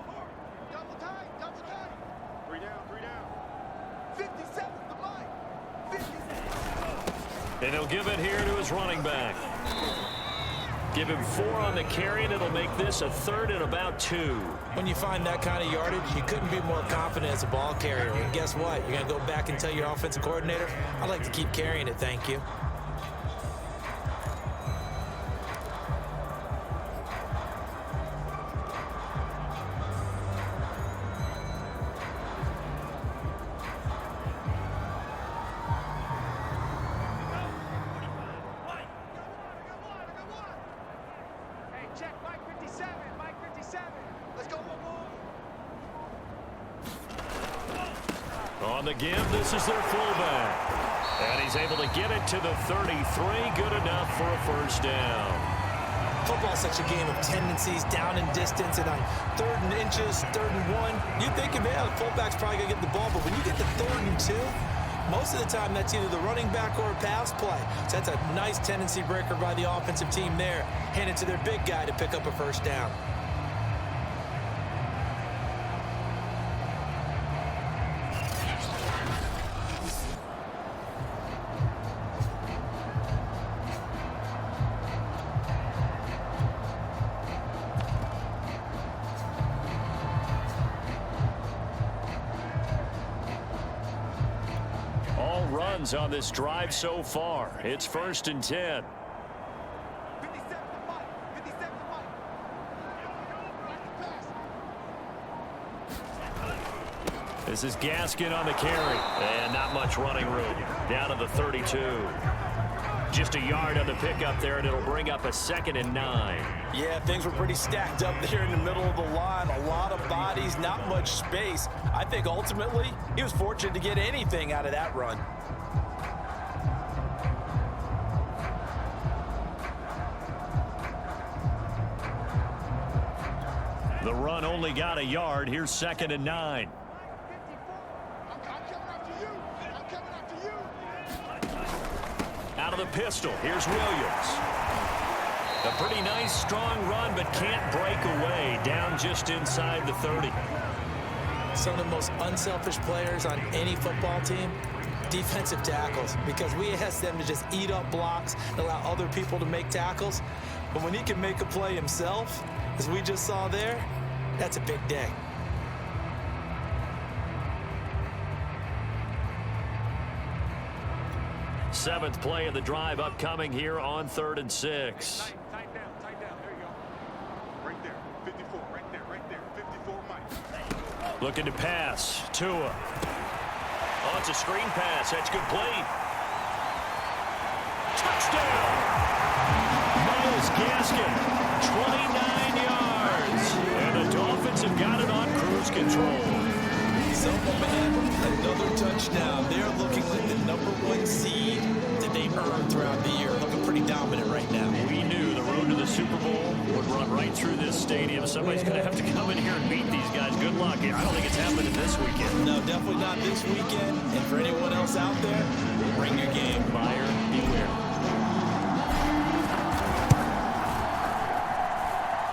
And he'll give it here to his running back. Give him 4 on the carry, and it'll make this a 3rd and about 2. When you find that kind of yardage, you couldn't be more confident as a ball carrier. And guess what? You're going to go back and tell your offensive coordinator, I'd like to keep carrying it, thank you. On the give, this is their fullback. And he's able to get it to the 33. Good enough for a 1st down. Football's such a game of tendencies, down and distance, and on 3rd and inches, 3rd and 1, you think, man, the fullback's probably going to get the ball, but when you get to 3rd and 2, most of the time that's either the running back or a pass play. So that's a nice tendency breaker by the offensive team there. Hand it to their big guy to pick up a 1st down. Runs on this drive so far. It's 1st and 10. This is Gaskin on the carry. And not much running room. Down to the 32. Just a yard on the pickup there, and it'll bring up a 2nd and 9. Yeah, things were pretty stacked up there in the middle of the line. A lot of bodies, not much space. I think ultimately he was fortunate to get anything out of that run. The run only got a yard. Here's 2nd and 9. Out of the pistol, here's Williams. A pretty nice, strong run, but can't break away. Down just inside the 30. Some of the most unselfish players on any football team, defensive tackles, because we ask them to just eat up blocks and allow other people to make tackles. But when he can make a play himself, as we just saw there, that's a big day. Seventh play of the drive upcoming here on 3rd and 6. Tight down. There you go. Right there. 54. Right there. 54, Mike. Looking to pass. Tua. Oh, it's a screen pass. That's complete. Touchdown! Myles Gaskin, 29 yards. And the Dolphins have got it on cruise control. Another touchdown. They're looking like the #1 seed that they've earned throughout the year. Looking pretty dominant right now. We knew the road to the Super Bowl would run right through this stadium. Somebody's going to have to come in here and beat these guys. Good luck. I don't think it's happening this weekend. No, definitely not this weekend. And for anyone else out there, bring your game. Buyer beware.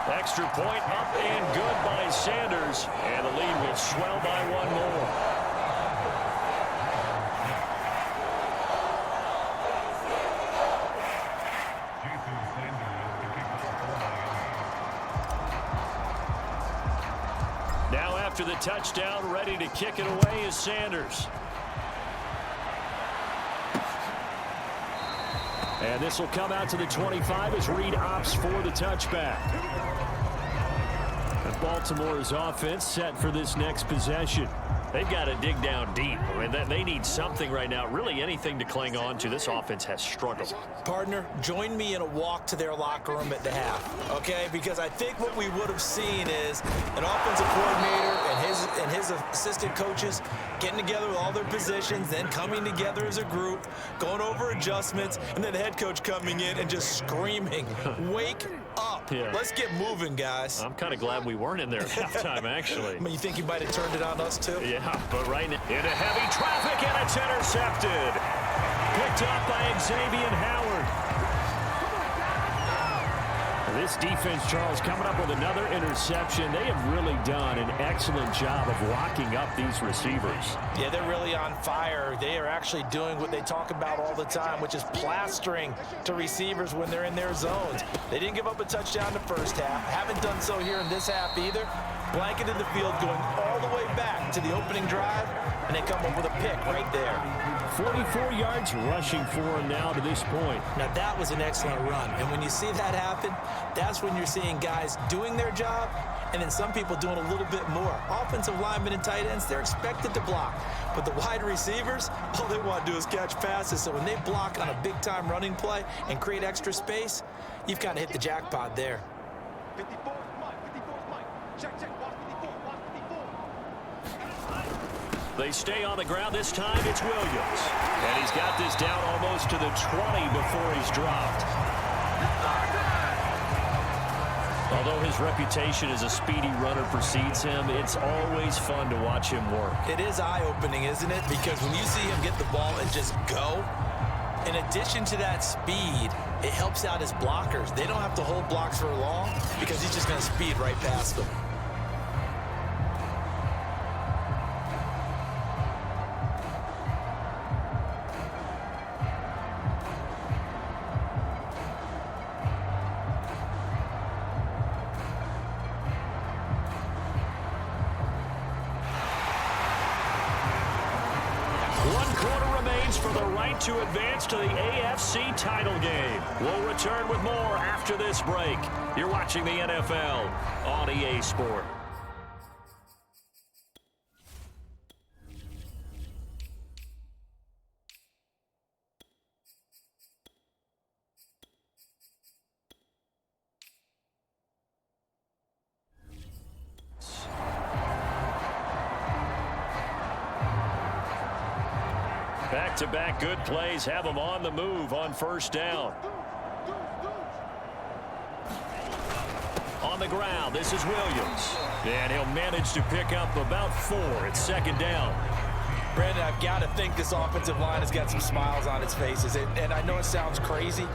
Extra point up and good by Sanders. And the lead will swell by 1 more. Now after the touchdown, ready to kick it away is Sanders. And this will come out to the 25 as Reed opts for the touchback. And Baltimore's offense set for this next possession. They've got to dig down deep. I mean, they need something right now, really anything to cling on to. This offense has struggled. Partner, join me in a walk to their locker room at the half, okay? Because I think what we would have seen is an offensive coordinator and his assistant coaches getting together with all their positions, then coming together as a group, going over adjustments, and then the head coach coming in and just screaming, wake up. Yeah. Let's get moving, guys. I'm kind of glad we weren't in there at halftime, actually. I mean, you think he might have turned it on us, too? Yeah, but right now, into heavy traffic, and it's intercepted. Picked up by Xavier Howard. This defense, Charles, coming up with another interception. They have really done an excellent job of locking up these receivers. Yeah, they're really on fire. They are actually doing what they talk about all the time, which is plastering to receivers when they're in their zones. They didn't give up a touchdown the first half. Haven't done so here in this half either. Blanketed the field going all the way back to the opening drive, and they come up with a pick right there. 44 yards rushing for him now to this point. Now, that was an excellent run. And when you see that happen, that's when you're seeing guys doing their job and then some people doing a little bit more. Offensive linemen and tight ends, they're expected to block. But the wide receivers, all they want to do is catch passes. So when they block on a big-time running play and create extra space, you've kind of hit the jackpot there. 54 is Mike. 54 is Mike. Check. Watch 54. Watch 54. They stay on the ground. This time it's Williams. And he's got this down almost to the 20 before he's dropped. Although his reputation as a speedy runner precedes him, it's always fun to watch him work. It is eye-opening, isn't it? Because when you see him get the ball and just go, in addition to that speed, it helps out his blockers. They don't have to hold blocks for long because he's just going to speed right past them. To advance to the AFC title game. We'll return with more after this break. You're watching the NFL on EA Sport. Back-to-back good plays have them on the move on first down. On the ground, this is Williams. And he'll manage to pick up about 4 at second down. Brandon, I've got to think this offensive line has got some smiles on its faces. And I know it sounds crazy,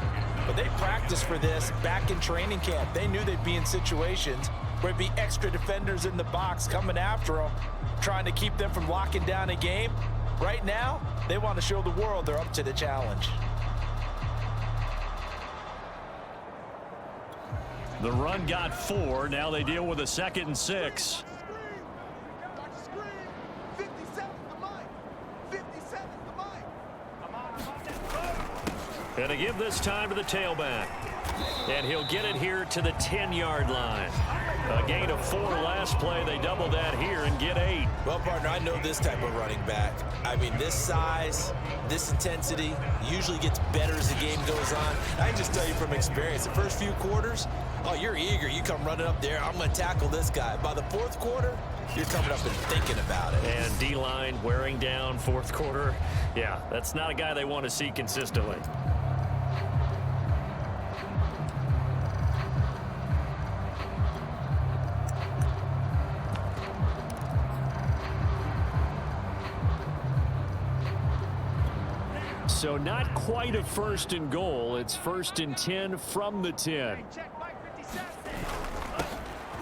but they practiced for this back in training camp. They knew they'd be in situations where it'd be extra defenders in the box coming after them, trying to keep them from locking down a game. Right now, they want to show the world they're up to the challenge. The run got 4. Now they deal with a 2nd and 6. And to give this time to the tailback. And he'll get it here to the 10-yard line. A gain of 4 last play. They double that here and get 8. Well, partner, I know this type of running back. I mean, this size, this intensity usually gets better as the game goes on. I can just tell you from experience, the first few quarters, oh, you're eager. You come running up there. I'm going to tackle this guy. By the 4th quarter, you're coming up and thinking about it. And D-line wearing down 4th quarter. Yeah, that's not a guy they want to see consistently. So not quite a 1st and goal. It's 1st and 10 from the 10.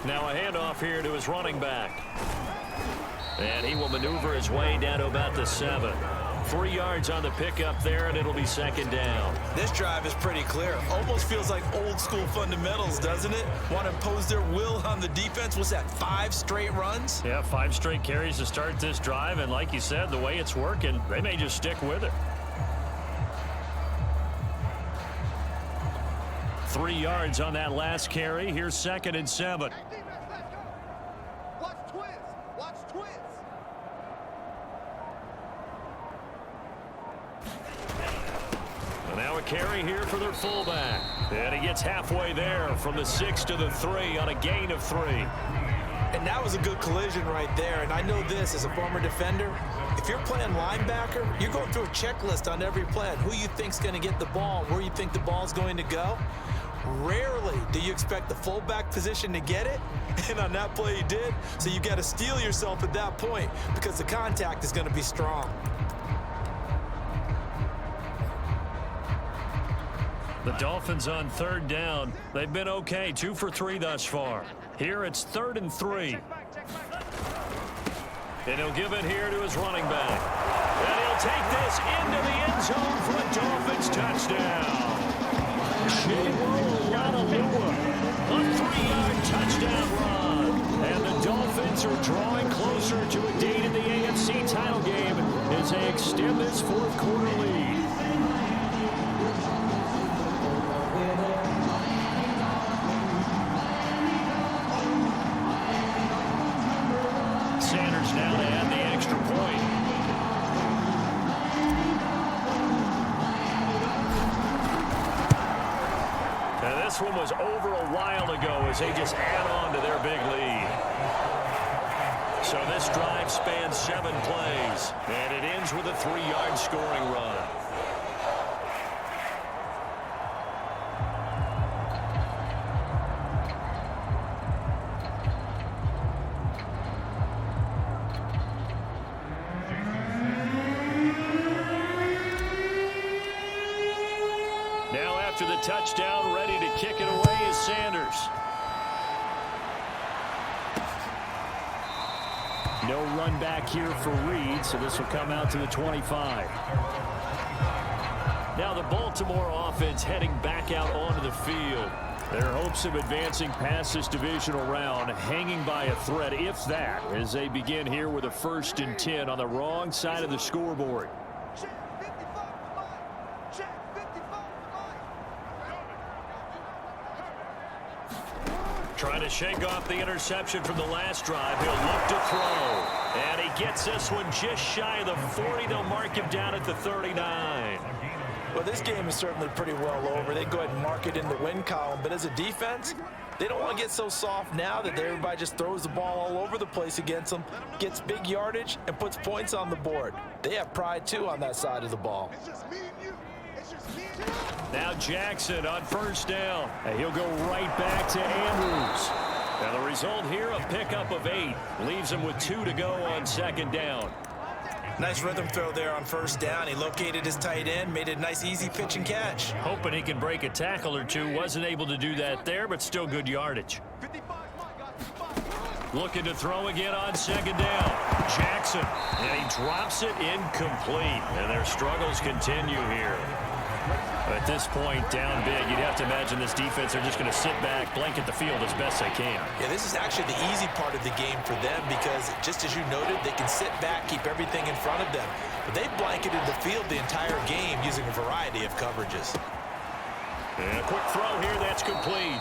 Now a handoff here to his running back. And he will maneuver his way down to about the 7. 3 yards on the pickup there, and it'll be second down. This drive is pretty clear. Almost feels like old school fundamentals, doesn't it? Want to impose their will on the defense. What's that, 5 straight runs? Yeah, 5 straight carries to start this drive, and like you said, the way it's working, they may just stick with it. 3 yards on that last carry. Here's 2nd and 7. Now a carry here for their fullback. And he gets halfway there from the 6 to the 3 on a gain of 3. And that was a good collision right there. And I know this as a former defender. If you're playing linebacker, you're going through a checklist on every play. Who you think's going to get the ball, where you think the ball's going to go. Rarely do you expect the fullback position to get it. And on that play he did. So you got to steel yourself at that point because the contact is going to be strong. The Dolphins on 3rd down. They've been okay, 2 for 3 thus far. Here it's 3rd and 3. And he'll give it here to his running back. And he'll take this into the end zone for a Dolphins touchdown. A 3-yard touchdown run. And the Dolphins are drawing closer to a date in the AFC title game as they extend this 4th quarter lead. Sanders now to add the extra point. Now this one was over a while ago as they just add on to their big lead. So this drive spans 7 plays, and it ends with a 3-yard scoring run. After the touchdown, ready to kick it away is Sanders. No run back here for Reed, so this will come out to the 25. Now the Baltimore offense heading back out onto the field. Their hopes of advancing past this divisional round hanging by a thread, if that, as they begin here with a 1st and 10 on the wrong side of the scoreboard. Trying to shake off the interception from the last drive. He'll look to throw. And he gets this one just shy of the 40. They'll mark him down at the 39. Well, this game is certainly pretty well over. They go ahead and mark it in the win column. But as a defense, they don't want to get so soft now that everybody just throws the ball all over the place against them, gets big yardage, and puts points on the board. They have pride, too, on that side of the ball. Now Jackson on 1st down. And he'll go right back to Andrews. Now the result here, a pickup of 8. Leaves him with 2 to go on 2nd down. Nice rhythm throw there on 1st down. He located his tight end, made a nice easy pitch and catch. Hoping he can break a tackle or two. Wasn't able to do that there, but still good yardage. Looking to throw again on 2nd down. Jackson. And he drops it incomplete. And their struggles continue here. At this point, down big, you'd have to imagine this defense are just going to sit back, blanket the field as best they can. Yeah, this is actually the easy part of the game for them because, just as you noted, they can sit back, keep everything in front of them. But they've blanketed the field the entire game using a variety of coverages. And a quick throw here, that's complete.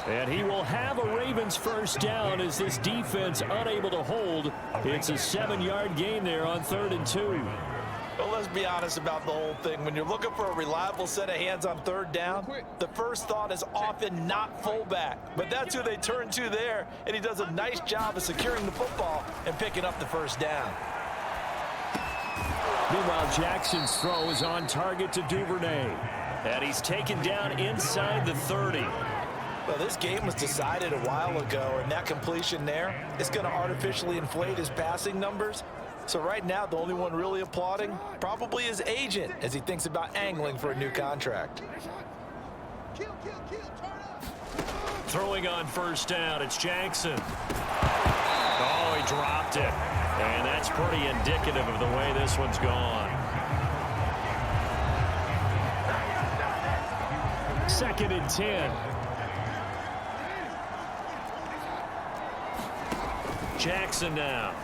And he will have a Ravens 1st down as this defense unable to hold. It's a 7-yard gain there on 3rd and 2. Well, let's be honest about the whole thing. When you're looking for a reliable set of hands on 3rd down, the first thought is often not fullback. But that's who they turn to there, and he does a nice job of securing the football and picking up the 1st down. Meanwhile, Jackson's throw is on target to Duvernay. And he's taken down inside the 30. Well, this game was decided a while ago, and that completion there is going to artificially inflate his passing numbers. So right now, the only one really applauding probably his agent as he thinks about angling for a new contract. Throwing on 1st down, it's Jackson. Oh, he dropped it. And that's pretty indicative of the way this one's gone. 2nd and 10. Jackson now.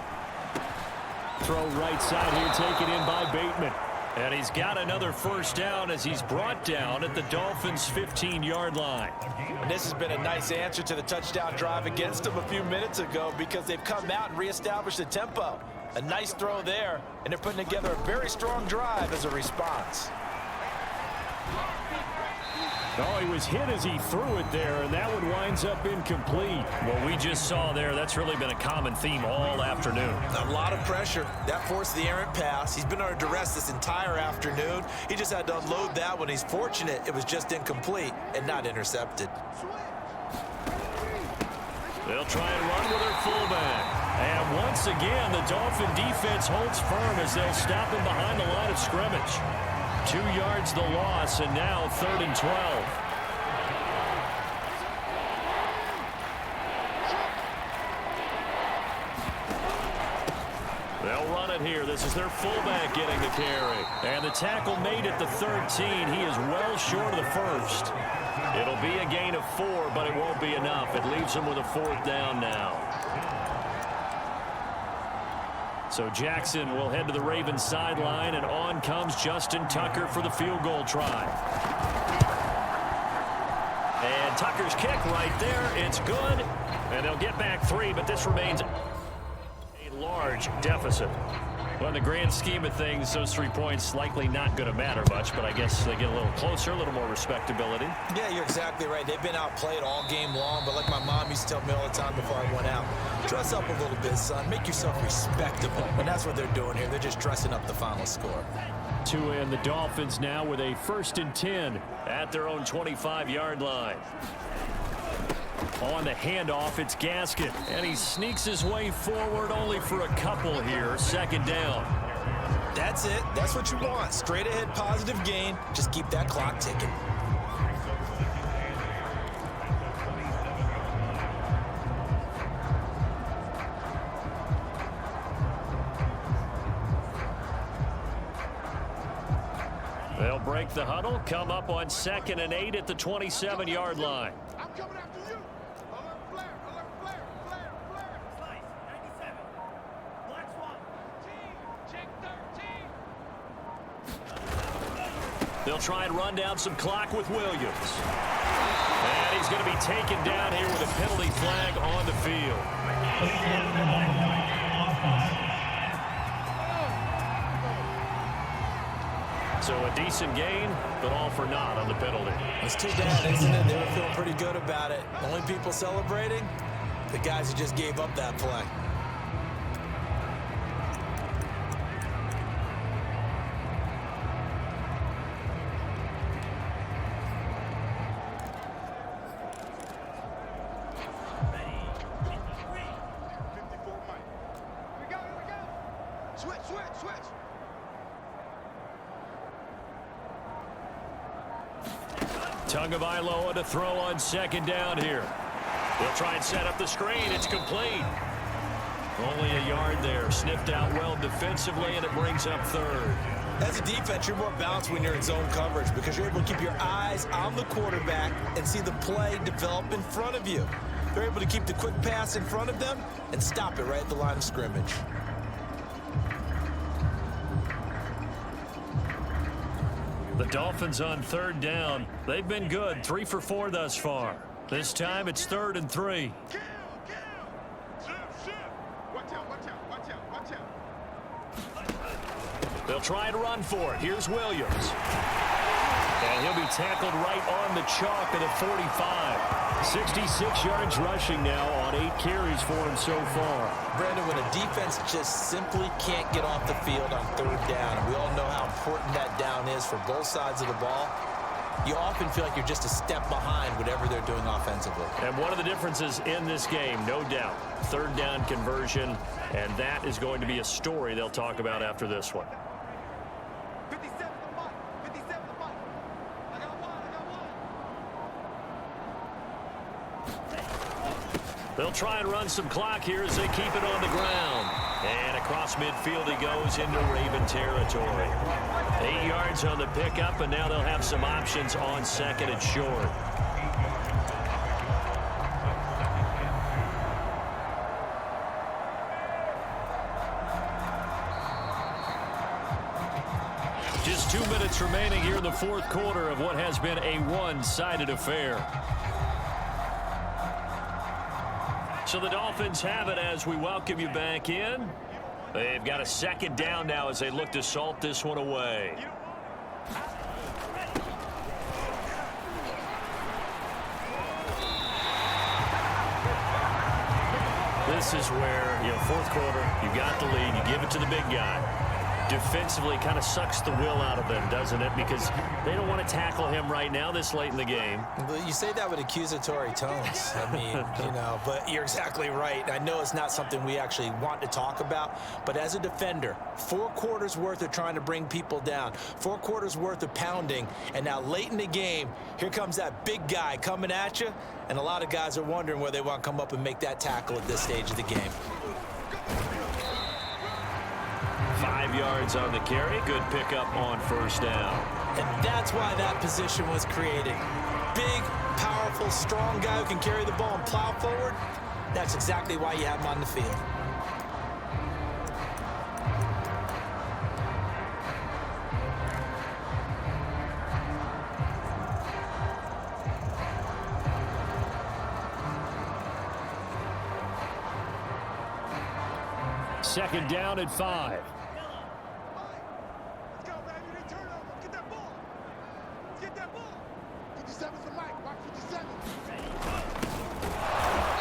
Throw right side here, taken in by Bateman. And he's got another first down as he's brought down at the Dolphins' 15-yard line. And this has been a nice answer to the touchdown drive against them a few minutes ago because they've come out and reestablished the tempo. A nice throw there, and they're putting together a very strong drive as a response. Oh, he was hit as he threw it there, and that one winds up incomplete. What we just saw there, that's really been a common theme all afternoon. A lot of pressure. That forced the errant pass. He's been under duress this entire afternoon. He just had to unload that one. He's fortunate it was just incomplete and not intercepted. They'll try and run with their fullback. And once again, the Dolphin defense holds firm as they'll stop him behind the line of scrimmage. 2 yards the loss, and now 3rd and 12. They'll run it here. This is their fullback getting the carry. And the tackle made at the 13. He is well short of the first. It'll be a gain of 4, but it won't be enough. It leaves them with a 4th down now. So Jackson will head to the Ravens sideline, and on comes Justin Tucker for the field goal try. And Tucker's kick right there. It's good. And they'll get back 3, but this remains a large deficit. Well, in the grand scheme of things, those 3 points likely not going to matter much, but I guess they get a little closer, a little more respectability. Yeah, you're exactly right. They've been outplayed all game long, but like my mom used to tell me all the time before I went out, dress up a little bit, son. Make yourself respectable. And that's what they're doing here. They're just dressing up the final score. And the Dolphins now with a 1st and 10 at their own 25-yard line. On the handoff, it's Gaskin, and he sneaks his way forward only for a couple here. 2nd down. That's it. That's what you want. Straight ahead positive gain. Just keep that clock ticking. They'll break the huddle, come up on 2nd and 8 at the 27-yard line. I'm coming after you. Alert flare, alert flare, flare, flare. Slice, 97. Black Swan. Check 13. They'll try and run down some clock with Williams. And he's going to be taken down here with a penalty flag on the field. So a decent gain, but all for naught on the penalty. It's too bad, isn't it? They were feeling pretty good about it. Only people celebrating, the guys who just gave up that play. Tagovailoa to throw on 2nd down here. They'll try and set up the screen. It's complete. Only a yard there. Sniffed out well defensively, and it brings up 3rd. As a defense, you're more balanced when you're in zone coverage because you're able to keep your eyes on the quarterback and see the play develop in front of you. They're able to keep the quick pass in front of them and stop it right at the line of scrimmage. The Dolphins on 3rd down. They've been good, 3 for 4 thus far. This time it's 3rd and 3. Kill, kill. Shift. Watch out, watch out, watch out, watch out. They'll try and run for it. Here's Williams. And he'll be tackled right on the chalk of the 45. 66 yards rushing now on 8 carries for him so far. Brandon, when a defense just simply can't get off the field on 3rd down, and we all know how important that down is for both sides of the ball, you often feel like you're just a step behind whatever they're doing offensively. And one of the differences in this game, no doubt, 3rd down conversion, and that is going to be a story they'll talk about after this one. 57 to Mike. 57 to Mike. I got one. They'll try and run some clock here as they keep it on the ground. And across midfield he goes into Raven territory. 8 yards on the pickup, and now they'll have some options on second and short. Just 2 minutes remaining here in the fourth quarter of what has been a one-sided affair. So the Dolphins have it as we welcome you back in. They've got a second down now as they look to salt this one away. This is where, fourth quarter, you got the lead, you give it to the big guy. Defensively kind of sucks the will out of them, doesn't it? Because they don't want to tackle him right now this late in the game. Well, you say that with accusatory tones. I mean, but you're exactly right. I know it's not something we actually want to talk about, but as a defender, 4 quarters worth of trying to bring people down, 4 quarters worth of pounding, and now late in the game, here comes that big guy coming at you, and a lot of guys are wondering where they want to come up and make that tackle at this stage of the game. 5 yards on the carry. Good pickup on first down. And that's why that position was created. Big, powerful, strong guy who can carry the ball and plow forward. That's exactly why you have him on the field. Second down at 5. Let's go, baby. They turn over. Get that ball. Let's get that ball. 57's the mic. Watch 57.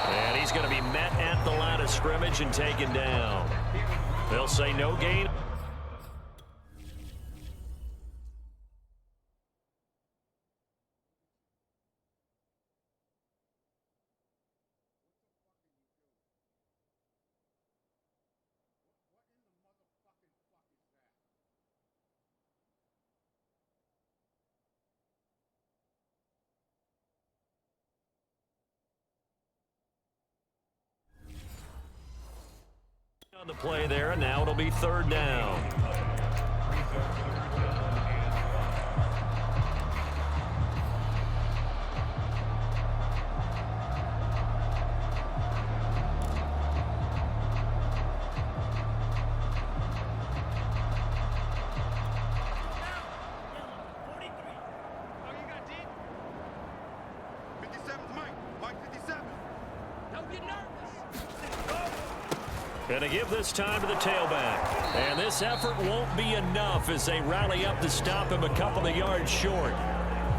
And he's going to be met at the line of scrimmage and taken down. They'll say no gain. On the play there, and now it'll be third down. Oh, you got deep? 57's Mike. Mike 57. Don't get nervous. Going to give this time to the tailback. And this effort won't be enough as they rally up to stop him a couple of yards short.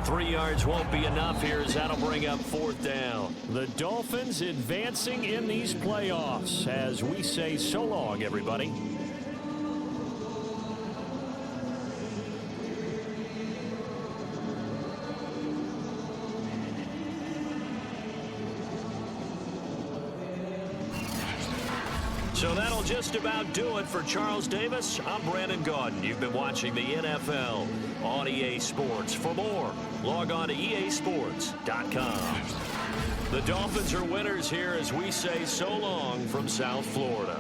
3 yards won't be enough here as that'll bring up fourth down. The Dolphins advancing in these playoffs as we say so long, everybody. So that'll just about do it for Charles Davis. I'm Brandon Gaudin. You've been watching the NFL on EA Sports. For more, log on to easports.com. The Dolphins are winners here as we say so long from South Florida.